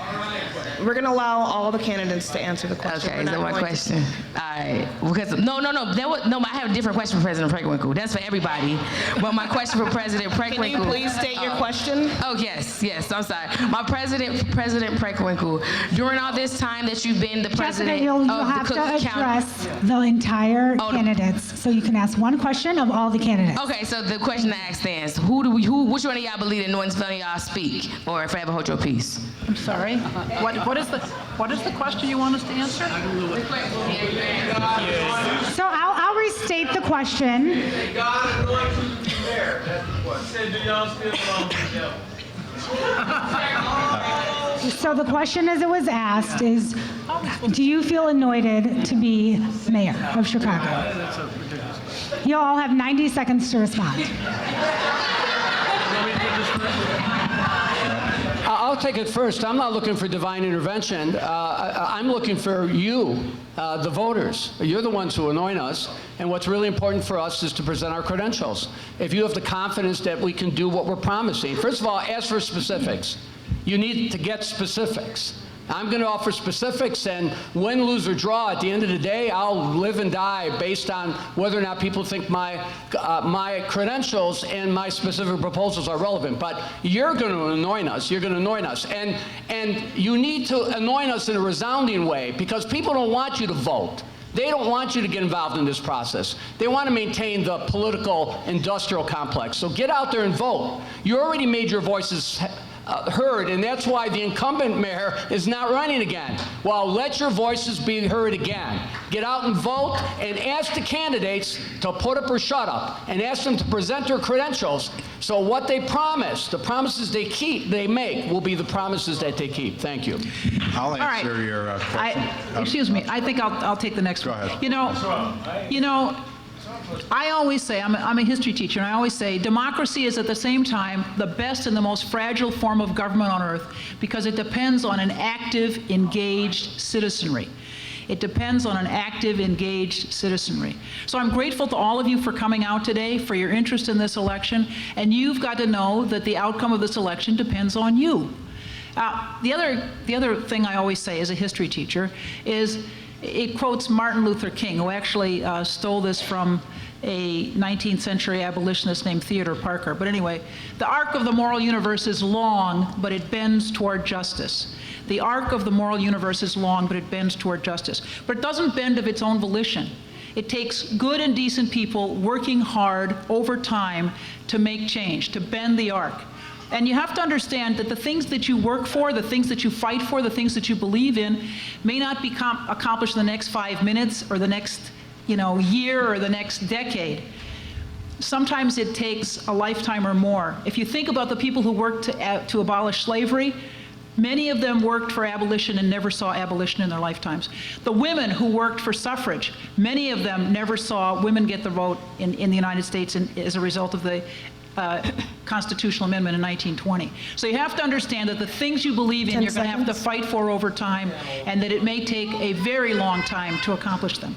We're going to allow all the candidates to answer the question. Okay, is that my question? All right. Because I have a different question for President Preckwinkle. That's for everybody. But my question for President Preckwinkle. Can you please state your question? Oh, yes. I'm sorry. My President Preckwinkle, during all this time that you've been the president Jessica, you'll of have the to Cook County. address the entire candidates. So you can ask one question of all the candidates. Okay, so the question I asked stands. Which one of y'all believe that no one's letting y'all speak, or forever hold your peace? I'm sorry. What is the question you want us to answer? So I'll restate the question. God anointed you there. That's the question. Said, do y'all still belong to the devil? So the question as it was asked is, do you feel anointed to be mayor of Chicago? You all have 90 seconds to respond. I'll take it first. I'm not looking for divine intervention. I'm looking for you, the voters. You're the ones who anoint us. And what's really important for us is to present our credentials. If you have the confidence that we can do what we're promising, first of all, ask for specifics. You need to get specifics. I'm going to offer specifics, and win, lose, or draw, at the end of the day, I'll live and die based on whether or not people think my credentials and my specific proposals are relevant. But you're going to anoint us. You're going to anoint us. And you need to anoint us in a resounding way, because people don't want you to vote. They don't want you to get involved in this process. They want to maintain the political industrial complex. So get out there and vote. You already made your voices heard, and that's why the incumbent mayor is not running again. Well, let your voices be heard again. Get out and vote, and ask the candidates to put up or shut up, and ask them to present their credentials, so what they promise, the promises they make, will be the promises that they keep. Thank you. I'll answer your question. Excuse me, I think I'll take the next Go one. ahead. You know, I always say, I'm a history teacher, and I always say democracy is at the same time the best and the most fragile form of government on earth, because it depends on an active, engaged citizenry. It depends on an active, engaged citizenry. So I'm grateful to all of you for coming out today, for your interest in this election, and you've got to know that the outcome of this election depends on you. The other thing I always say as a history teacher is, it quotes Martin Luther King, who actually stole this from a 19th century abolitionist named Theodore Parker. But anyway, the arc of the moral universe is long, but it bends toward justice. The arc of the moral universe is long, but it bends toward justice. But it doesn't bend of its own volition. It takes good and decent people working hard over time to make change, to bend the arc. And you have to understand that the things that you work for, the things that you fight for, the things that you believe in, may not be accomplished in the next 5 minutes or the next year or the next decade. Sometimes it takes a lifetime or more. If you think about the people who worked to abolish slavery, many of them worked for abolition and never saw abolition in their lifetimes. The women who worked for suffrage, many of them never saw women get the vote in the United States as a result of the constitutional amendment in 1920. So you have to understand that the things you believe in, you're going to have to fight for over time, and that it may take a very long time to accomplish them.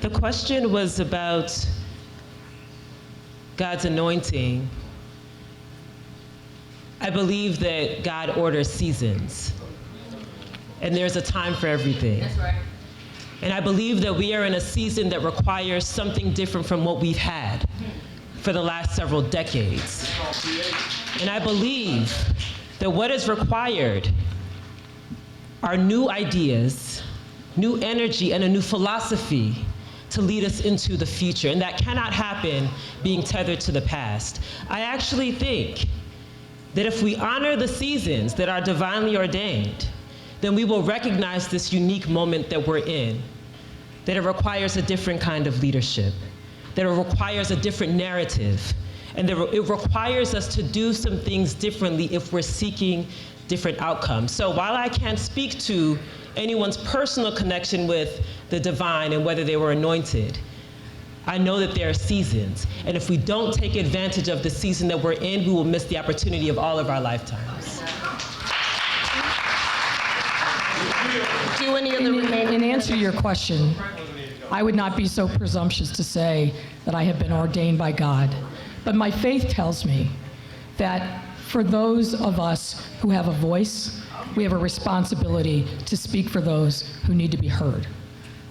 The question was about God's anointing. I believe that God orders seasons, and there's a time for everything. That's right. And I believe that we are in a season that requires something different from what we've had for the last several decades. And I believe that what is required are new ideas, new energy, and a new philosophy to lead us into the future. And that cannot happen being tethered to the past. I actually think that if we honor the seasons that are divinely ordained, then we will recognize this unique moment that we're in, that it requires a different kind of leadership, that it requires a different narrative, and that it requires us to do some things differently if we're seeking different outcomes. So while I can't speak to anyone's personal connection with the divine and whether they were anointed, I know that there are seasons, and if we don't take advantage of the season that we're in, we will miss the opportunity of all of our lifetimes. In answer to your question, I would not be so presumptuous to say that I have been ordained by God. But my faith tells me that for those of us who have a voice, we have a responsibility to speak for those who need to be heard.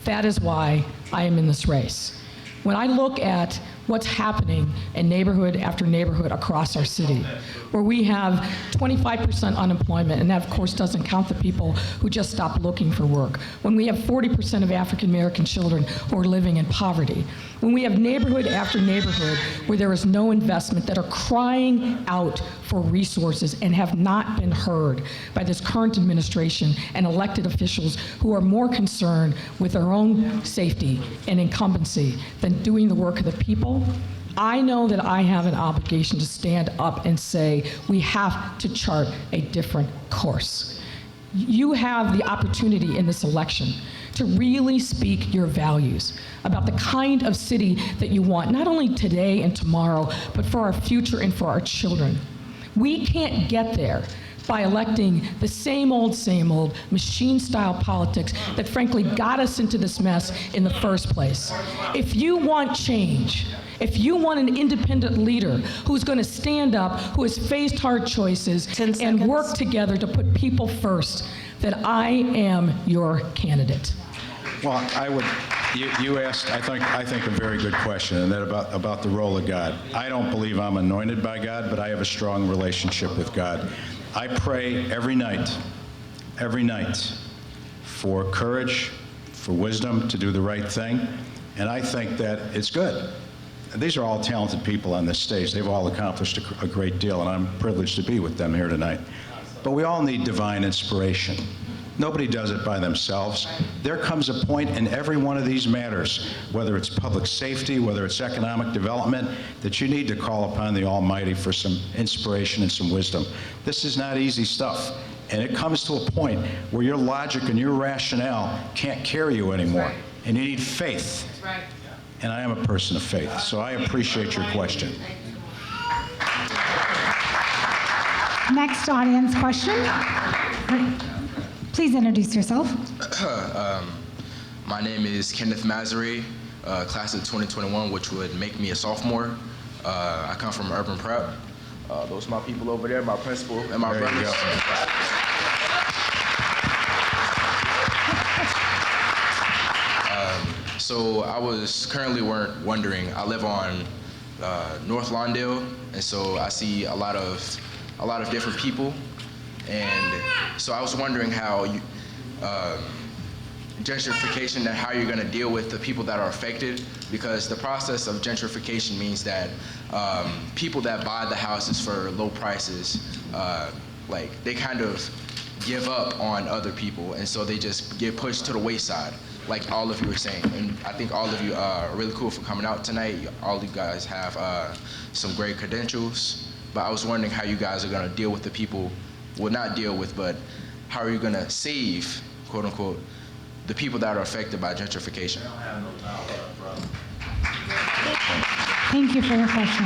That is why I am in this race. When I look at what's happening in neighborhood after neighborhood across our city, where we have 25% unemployment, and that of course doesn't count the people who just stopped looking for work, when we have 40% of African American children who are living in poverty, when we have neighborhood after neighborhood where there is no investment, that are crying out for resources and have not been heard by this current administration and elected officials who are more concerned with their own safety and incumbency than doing the work of the people, I know that I have an obligation to stand up and say, we have to chart a different course. You have the opportunity in this election to really speak your values about the kind of city that you want, not only today and tomorrow, but for our future and for our children. We can't get there by electing the same old machine-style politics that frankly got us into this mess in the first place. If you want change, if you want an independent leader who's going to stand up, who has faced hard choices, and work together to put people first, then I am your candidate. Well, you asked, I think a very good question, and that about the role of God. I don't believe I'm anointed by God, but I have a strong relationship with God. I pray every night, for courage, for wisdom to do the right thing, and I think that it's good. These are all talented people on this stage. They've all accomplished a great deal, and I'm privileged to be with them here tonight. But we all need divine inspiration. Nobody does it by themselves. There comes a point in every one of these matters, whether it's public safety, whether it's economic development, that you need to call upon the Almighty for some inspiration and some wisdom. This is not easy stuff. And it comes to a point where your logic and your rationale can't carry you anymore. And you need faith. That's right. And I am a person of faith, so I appreciate your question. Next audience question. Please introduce yourself. My name is Kenneth Mazary, class of 2021, which would make me a sophomore. I come from urban prep. Those are my people over there, my principal and my brothers. So I was currently wondering, I live on North Lawndale, and so I see a lot of different people. And so I was wondering how gentrification and how you're going to deal with the people that are affected, because the process of gentrification means that people that buy the houses for low prices, like they kind of give up on other people, and so they just get pushed to the wayside, like all of you were saying. And I think all of you are really cool for coming out tonight. All you guys have some great credentials, but I was wondering how you guys are going to deal with the people. Well, not deal with, but how are you going to save, quote unquote, the people that are affected by gentrification? Thank you for your question.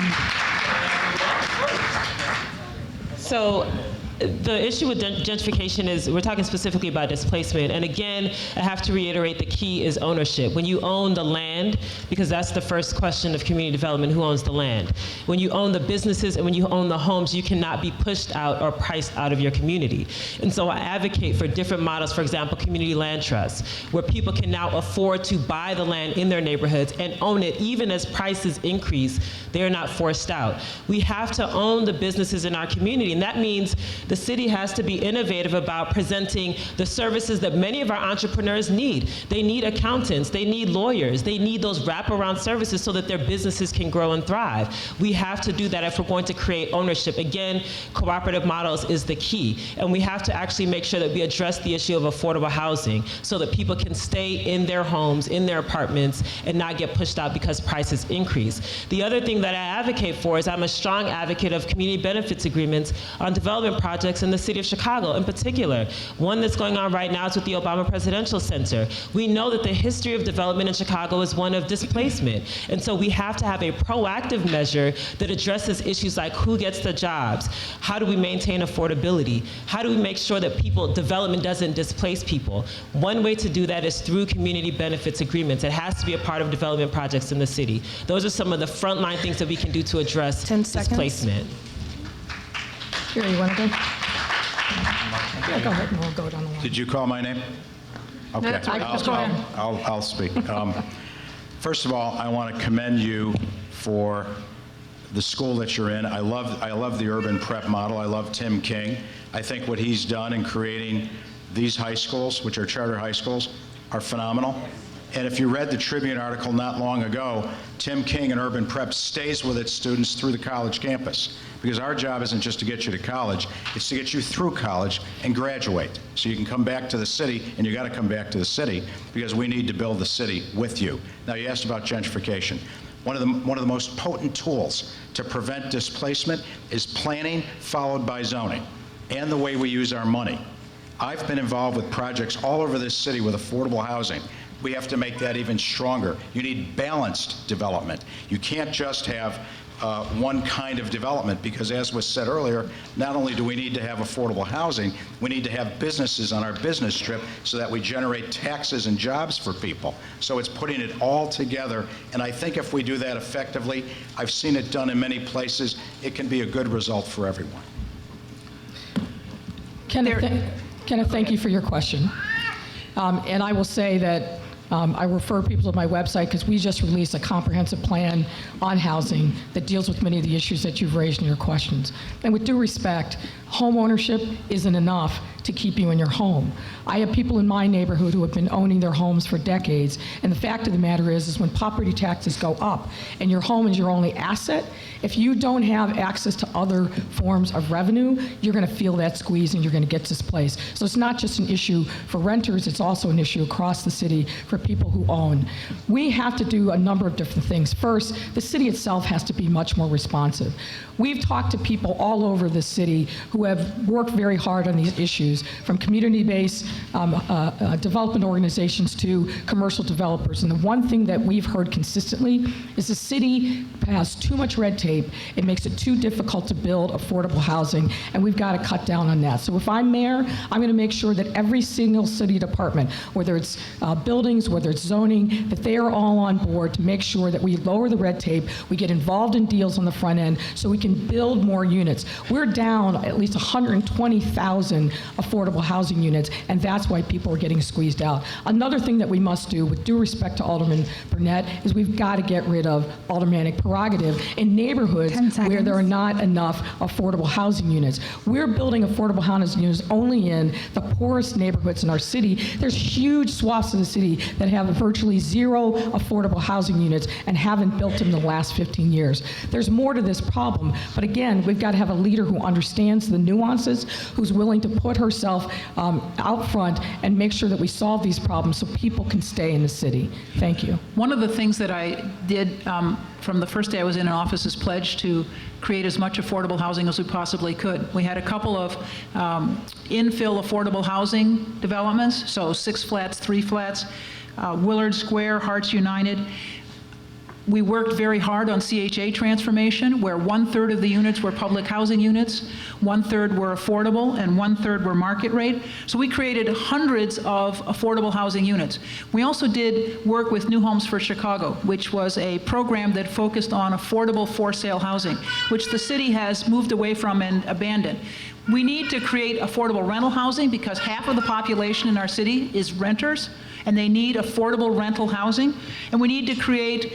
So the issue with gentrification is we're talking specifically about displacement. And again, I have to reiterate the key is ownership. When you own the land, because that's the first question of community development, who owns the land? When you own the businesses and when you own the homes, you cannot be pushed out or priced out of your community. And so I advocate for different models, for example, community land trusts, where people can now afford to buy the land in their neighborhoods and own it even as prices increase. They are not forced out. We have to own the businesses in our community, and that means the city has to be innovative about presenting the services that many of our entrepreneurs need. They need accountants, they need lawyers, they need those wraparound services so that their businesses can grow and thrive. We have to do that if we're going to create ownership. Again, cooperative models is the key. And we have to actually make sure that we address the issue of affordable housing so that people can stay in their homes, in their apartments, and not get pushed out because prices increase. The other thing that I advocate for is I'm a strong advocate of community benefits agreements on development projects in the city of Chicago in particular. One that's going on right now is with the Obama Presidential Center. We know that the history of development in Chicago is one of displacement. And so we have to have a proactive measure that addresses issues like who gets the jobs, how do we maintain affordability, how do we make sure that development doesn't displace people. One way to do that is through community benefits agreements. It has to be a part of development projects in the city. Those are some of the frontline things that we can do to address displacement. Here, you want to go? Yeah, go ahead, and we'll go down the line. Did you call my name? Okay, Just go ahead. I'll speak. First of all, I want to commend you for the school that you're in. I love the urban prep model. I love Tim King. I think what he's done in creating these high schools, which are charter high schools, are phenomenal. And if you read the Tribune article not long ago, Tim King and Urban Prep stays with its students through the college campus. Because our job isn't just to get you to college, it's to get you through college and graduate. So you can come back to the city, and you got to come back to the city because we need to build the city with you. Now, you asked about gentrification. One of the most potent tools to prevent displacement is planning followed by zoning, and the way we use our money. I've been involved with projects all over this city with affordable housing. We have to make that even stronger. You need balanced development. You can't just have one kind of development, because as was said earlier, not only do we need to have affordable housing, we need to have businesses on our business strip so that we generate taxes and jobs for people. So it's putting it all together, and I think if we do that effectively, I've seen it done in many places, it can be a good result for everyone. Kenneth, thank you for your question. And I will say that I refer people to my website because we just released a comprehensive plan on housing that deals with many of the issues that you've raised in your questions. And with due respect, home ownership isn't enough to keep you in your home. I have people in my neighborhood who have been owning their homes for decades, and the fact of the matter is when property taxes go up and your home is your only asset, if you don't have access to other forms of revenue, you're going to feel that squeeze and you're going to get displaced. So it's not just an issue for renters, it's also an issue across the city for people who own. We have to do a number of different things. First, the city itself has to be much more responsive. We've talked to people all over the city who have worked very hard on these issues, from community-based development organizations to commercial developers. And the one thing that we've heard consistently is the city has too much red tape. It makes it too difficult to build affordable housing, and we've got to cut down on that. So if I'm mayor, I'm going to make sure that every single city department, whether it's buildings, whether it's zoning, that they are all on board to make sure that we lower the red tape, we get involved in deals on the front end so we can build more units. We're down at least 120,000 affordable housing units, and that's why people are getting squeezed out. Another thing that we must do, with due respect to Alderman Burnett, is we've got to get rid of aldermanic prerogative in neighborhoods where there are not enough affordable housing units. We're building affordable housing units only in the poorest neighborhoods in our city. There's huge swaths of the city that have virtually zero affordable housing units and haven't built them in the last 15 years. There's more to this problem, but again, we've got to have a leader who understands the nuances, who's willing to put herself out front and make sure that we solve these problems so people can stay in the city. Thank you. One of the things that I did from the first day I was in office is pledge to create as much affordable housing as we possibly could. We had a couple of infill affordable housing developments, so 6 flats, 3 flats, Willard Square, Hearts United. We worked very hard on CHA transformation, where 1/3 of the units were public housing units, 1/3 were affordable, and 1/3 were market rate. So we created hundreds of affordable housing units. We also did work with New Homes for Chicago, which was a program that focused on affordable for-sale housing, which the city has moved away from and abandoned. We need to create affordable rental housing because half of the population in our city is renters, and they need affordable rental housing. And we need to create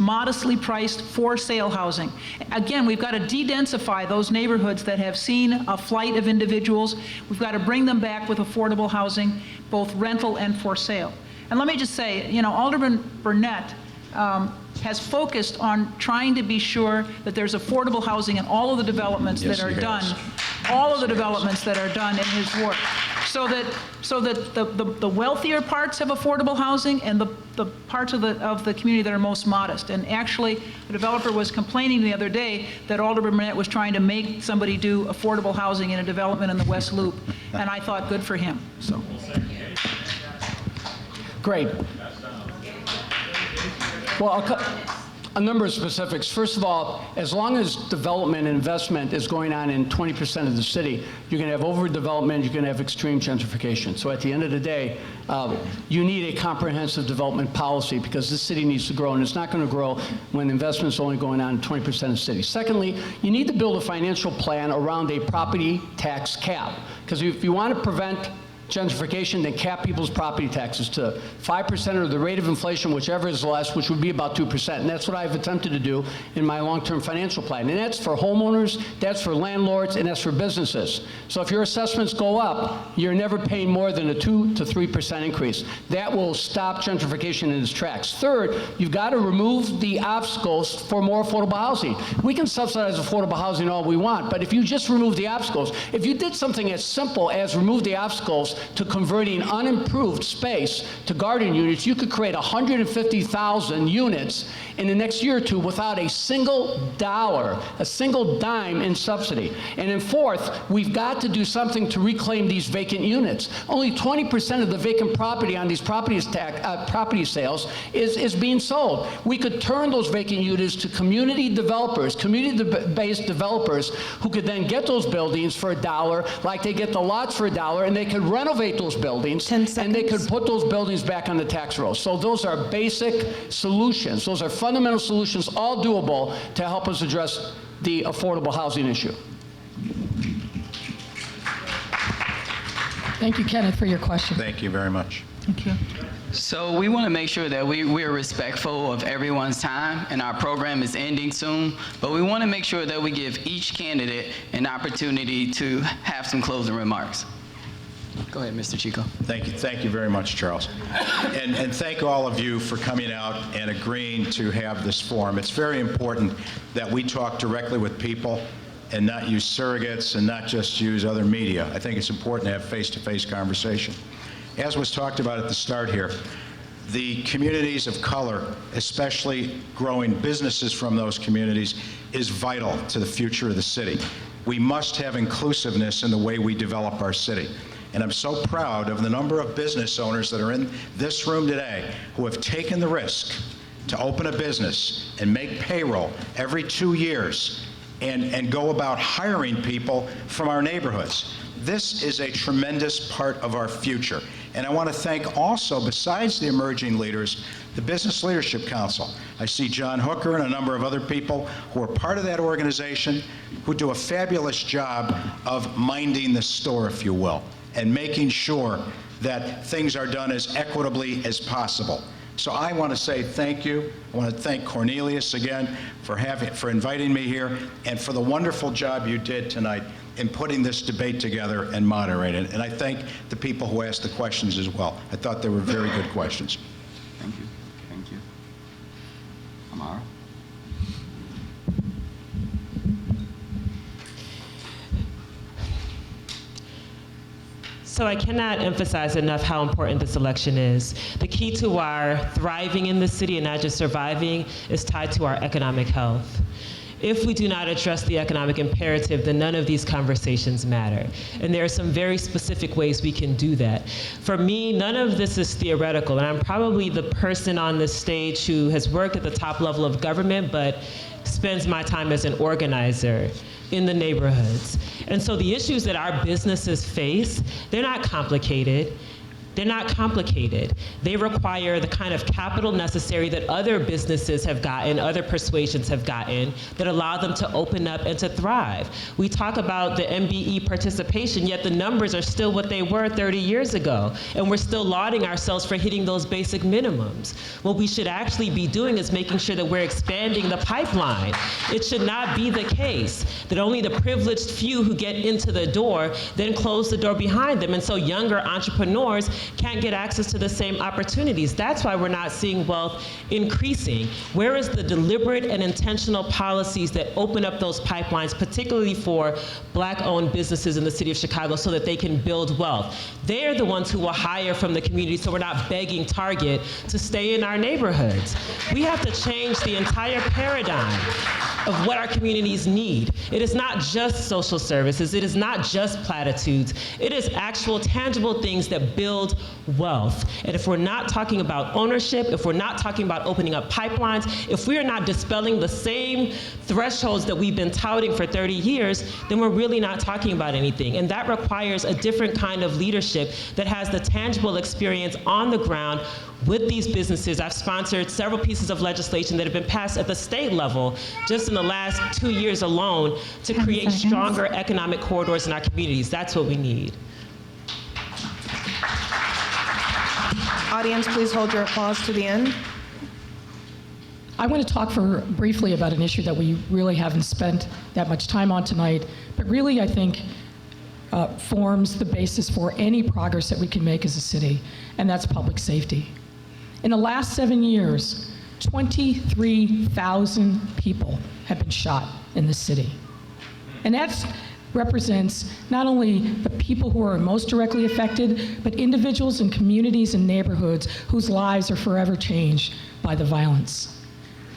modestly priced for-sale housing. Again, we've got to de-densify those neighborhoods that have seen a flight of individuals. We've got to bring them back with affordable housing, both rental and for sale. And let me just say, you know, Alderman Burnett has focused on trying to be sure that there's affordable housing in all of the developments that are done, all of the developments that are done in his work, so that the wealthier parts have affordable housing and the parts of the community that are most modest. And actually, the developer was complaining the other day that Alderman Burnett was trying to make somebody do affordable housing in a development in the West Loop, and I thought, good for him. So. Great. Well, a number of specifics. First of all, as long as development and investment is going on in 20% of the city, you're going to have overdevelopment, you're going to have extreme gentrification. So at the end of the day, you need a comprehensive development policy because this city needs to grow, and it's not going to grow when investment is only going on in 20% of the city. Secondly, you need to build a financial plan around a property tax cap, because if you want to prevent gentrification, then cap people's property taxes to 5% or the rate of inflation, whichever is less, which would be about 2%. And that's what I've attempted to do in my long-term financial plan. And that's for homeowners, that's for landlords, and that's for businesses. So if your assessments go up, you're never paying more than a 2 to 3% increase. That will stop gentrification in its tracks. Third, you've got to remove the obstacles for more affordable housing. We can subsidize affordable housing all we want, but if you just remove the obstacles, if you did something as simple as remove the obstacles examples to converting unimproved space to garden units. You could create 150,000 units in the next year or two without a single dollar, a single dime in subsidy. And then fourth, we've got to do something to reclaim these vacant units. Only 20% of the vacant property on these property sales is being sold. We could turn those vacant units to community developers, community-based developers who could then get those buildings for $1, like they get the lots for $1, and they could renovate those buildings, 10 and they could seconds. put those buildings back on the tax rolls. So those are basic solutions. Those are fundamental solutions, all doable to help us address the affordable housing issue. Thank you, Kenneth, for your question. Thank you very much. Thank you. So we want to make sure that we're respectful of everyone's time, and our program is ending soon, but we want to make sure that we give each candidate an opportunity to have some closing remarks. Go ahead, Mr. Chico. Thank you very much, Charles. And thank all of you for coming out and agreeing to have this forum. It's very important that we talk directly with people and not use surrogates and not just use other media. I think it's important to have face-to-face conversation. As was talked about at the start here, the communities of color, especially growing businesses from those communities, is vital to the future of the city. We must have inclusiveness in the way we develop our city. And I'm so proud of the number of business owners that are in this room today who have taken the risk to open a business and make payroll every 2 years and go about hiring people from our neighborhoods. This is a tremendous part of our future. And I want to thank also, besides the emerging leaders, the Business Leadership Council. I see John Hooker and a number of other people who are part of that organization who do a fabulous job of minding the store, if you will, and making sure that things are done as equitably as possible. So I want to say thank you. I want to thank Cornelius again for inviting me here and for the wonderful job you did tonight in putting this debate together and moderating it. And I thank the people who asked the questions as well. I thought they were very good questions. Thank you. Thank you. Amara? So I cannot emphasize enough how important this election is. The key to our thriving in the city and not just surviving is tied to our economic health. If we do not address the economic imperative, then none of these conversations matter. And there are some very specific ways we can do that. For me, none of this is theoretical, and I'm probably the person on this stage who has worked at the top level of government, but spends my time as an organizer in the neighborhoods. And so the issues that our businesses face, they're not complicated. They're not complicated. They require the kind of capital necessary that other businesses have gotten, other persuasions have gotten, that allow them to open up and to thrive. We talk about the MBE participation, yet the numbers are still what they were 30 years ago, and we're still lauding ourselves for hitting those basic minimums. What we should actually be doing is making sure that we're expanding the pipeline. It should not be the case that only the privileged few who get into the door then close the door behind them, and so younger entrepreneurs can't get access to the same opportunities. That's why we're not seeing wealth increasing. Where is the deliberate and intentional policies that open up those pipelines, particularly for Black-owned businesses in the city of Chicago, so that they can build wealth? They're the ones who will hire from the community, so we're not begging Target to stay in our neighborhoods. We have to change the entire paradigm of what our communities need. It is not just social services. It is not just platitudes. It is actual, tangible things that build wealth. And if we're not talking about ownership, if we're not talking about opening up pipelines, if we are not dispelling the same thresholds that we've been touting for 30 years, then we're really not talking about anything. And that requires a different kind of leadership that has the tangible experience on the ground with these businesses. I've sponsored several pieces of legislation that have been passed at the state level just in the last 2 years alone to create stronger economic corridors in our communities. That's what we need. Audience, please hold your applause to the end. I want to talk briefly about an issue that we really haven't spent that much time on tonight, but really I think forms the basis for any progress that we can make as a city, and that's public safety. In the last 7 years, 23,000 people have been shot in the city. And that's represents not only the people who are most directly affected, but individuals and communities and neighborhoods whose lives are forever changed by the violence.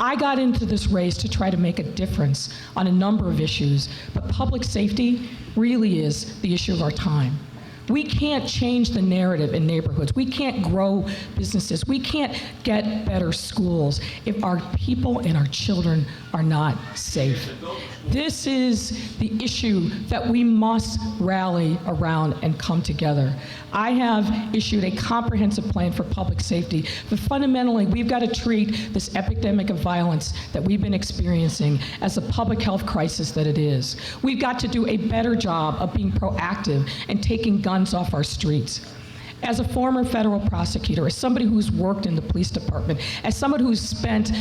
I got into this race to try to make a difference on a number of issues, but public safety really is the issue of our time. We can't change the narrative in neighborhoods. We can't grow businesses. We can't get better schools if our people and our children are not safe. This is the issue that we must rally around and come together. I have issued a comprehensive plan for public safety, but fundamentally, we've got to treat this epidemic of violence that we've been experiencing as a public health crisis that it is. We've got to do a better job of being proactive and taking guns off our streets. As a former federal prosecutor, as somebody who's worked in the police department, as someone who's spent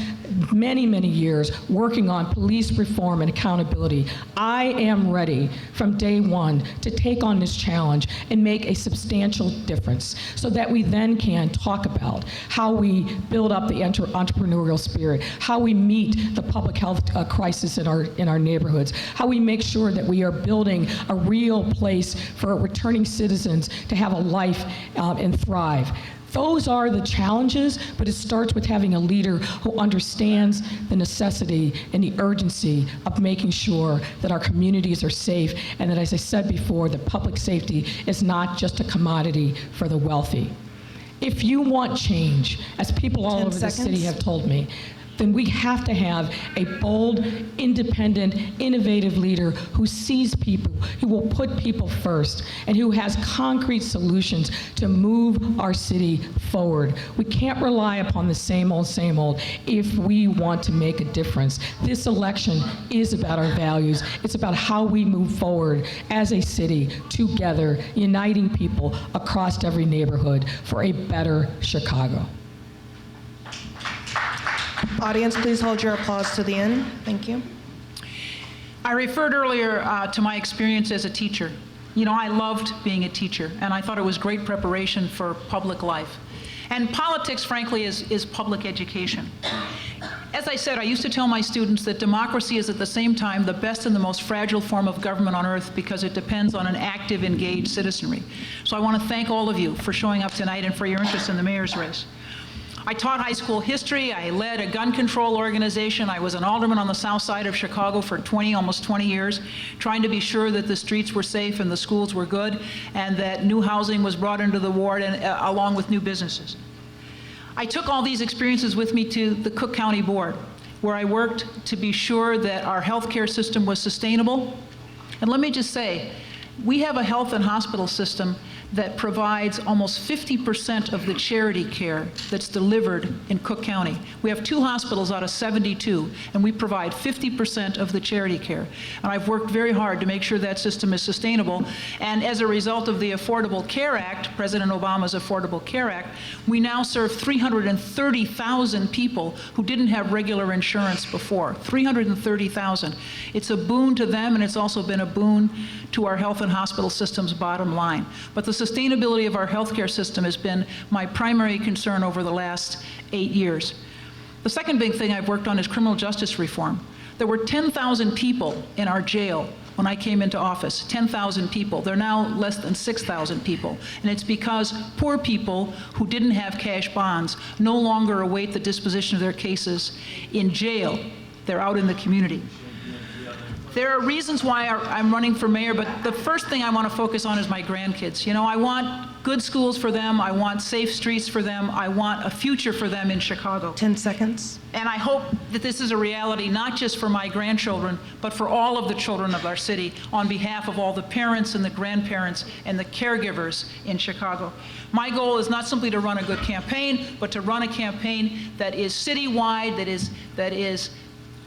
many, many years working on police reform and accountability, I am ready from day one to take on this challenge and make a substantial difference so that we then can talk about how we build up the entrepreneurial spirit, how we meet the public health crisis in our neighborhoods, how we make sure that we are building a real place for returning citizens to have a life and thrive. Those are the challenges, but it starts with having a leader who understands the necessity and the urgency of making sure that our communities are safe, and that, as I said before, that public safety is not just a commodity for the wealthy. If you want change, as people all over the city have told me, then we have to have a bold, independent, innovative leader who sees people, who will put people first, and who has concrete solutions to move our city forward. We can't rely upon the same old if we want to make a difference. This election is about our values. It's about how we move forward as a city together, uniting people across every neighborhood for a better Chicago. Audience, please hold your applause to the end. Thank you. I referred earlier to my experience as a teacher. You know, I loved being a teacher, and I thought it was great preparation for public life. And politics, frankly, is public education. As I said, I used to tell my students that democracy is at the same time the best and the most fragile form of government on earth because it depends on an active, engaged citizenry. So I want to thank all of you for showing up tonight and for your interest in the mayor's race. I taught high school history. I led a gun control organization. I was an alderman on the south side of Chicago for almost 20 years, trying to be sure that the streets were safe and the schools were good, and that new housing was brought into the ward, and along with new businesses. I took all these experiences with me to the Cook County Board, where I worked to be sure that our healthcare system was sustainable. And let me just say, we have a health and hospital system that provides almost 50% of the charity care that's delivered in Cook County. We have 2 hospitals out of 72, and we provide 50% of the charity care. And I've worked very hard to make sure that system is sustainable. And as a result of the Affordable Care Act, President Obama's Affordable Care Act, we now serve 330,000 people who didn't have regular insurance before. 330,000. It's a boon to them, and it's also been a boon to our health and hospital system's bottom line. But the sustainability of our healthcare system has been my primary concern over the last 8 years. The second big thing I've worked on is criminal justice reform. There were 10,000 people in our jail when I came into office, 10,000 people. They're now less than 6,000 people. And it's because poor people who didn't have cash bonds no longer await the disposition of their cases in jail. They're out in the community. There are reasons why I'm running for mayor, but the first thing I want to focus on is my grandkids. You know, I want good schools for them. I want safe streets for them. I want a future for them in Chicago. 10 seconds. And I hope that this is a reality, not just for my grandchildren, but for all of the children of our city, on behalf of all the parents and the grandparents and the caregivers in Chicago. My goal is not simply to run a good campaign, but to run a campaign that is citywide, that is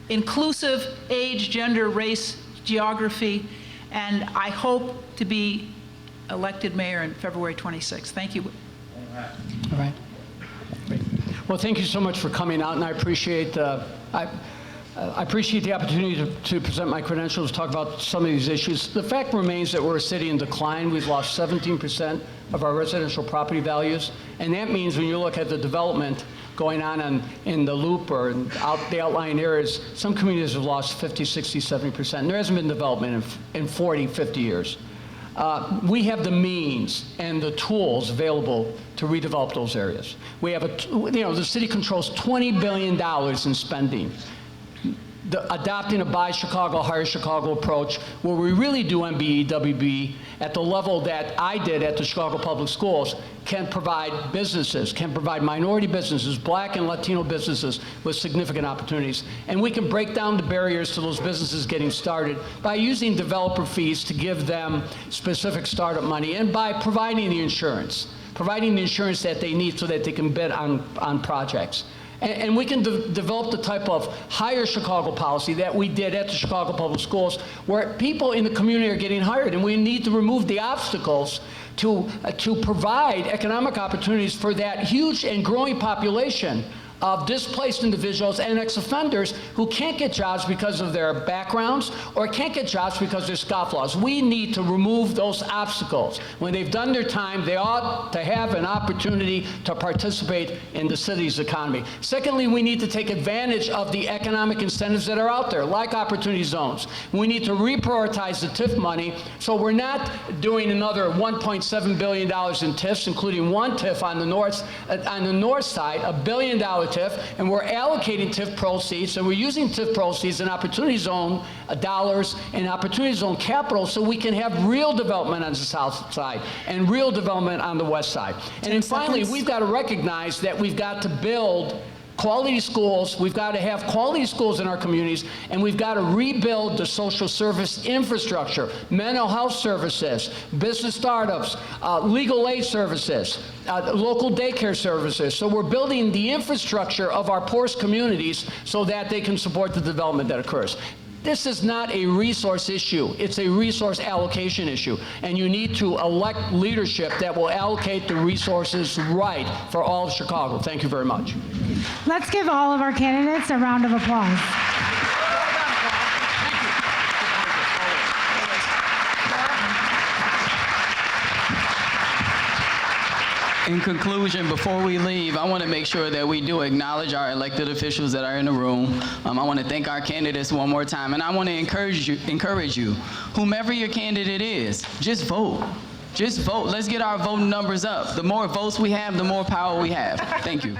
inclusive, age, gender, race, geography, and I hope to be elected mayor on February 26th. Thank you. All right. Great. Well, thank you so much for coming out, and I appreciate I appreciate the opportunity to present my credentials, talk about some of these issues. The fact remains that we're a city in decline. We've lost 17% of our residential property values, and that means when you look at the development going on in the Loop or in the outlying areas, some communities have lost 50, 60, 70%, and there hasn't been development in 40, 50 years. We have the means and the tools available to redevelop those areas. We have the city controls $20 billion in spending. Adopting a Buy Chicago, Hire Chicago approach, where we really do MBE, WB at the level that I did at the Chicago Public Schools, can provide businesses, can provide minority businesses, Black and Latino businesses with significant opportunities. And we can break down the barriers to those businesses getting started by using developer fees to give them specific startup money and by providing the insurance that they need so that they can bid on projects. And we can develop the type of Hire Chicago policy that we did at the Chicago Public Schools, where people in the community are getting hired, and we need to remove the obstacles to provide economic opportunities for that huge and growing population of displaced individuals and ex-offenders who can't get jobs because of their backgrounds or can't get jobs because they're scofflaws. We need to remove those obstacles. When they've done their time, they ought to have an opportunity to participate in the city's economy. Secondly, we need to take advantage of the economic incentives that are out there, like opportunity zones. We need to reprioritize the TIF money so we're not doing another $1.7 billion in TIFs, including one TIF on the north side, $1 billion TIF, and we're allocating TIF proceeds, and we're using TIF proceeds and opportunity zone dollars and opportunity zone capital so we can have real development on the south side and real development on the west side. And then finally, we've got to recognize that we've got to build quality schools, we've got to have quality schools in our communities, and we've got to rebuild the social service infrastructure, mental health services, business startups, legal aid services, local daycare services. So we're building the infrastructure of our poorest communities so that they can support the development that occurs. This is not a resource issue. It's a resource allocation issue. And you need to elect leadership that will allocate the resources right for all of Chicago. Thank you very much. Let's give all of our candidates a round of applause. In conclusion, before we leave, I want to make sure that we do acknowledge our elected officials that are in the room. I want to thank our candidates one more time, and I want to encourage you, whomever your candidate is, just vote. Just vote. Let's get our voting numbers up. The more votes we have, the more power we have. Thank you.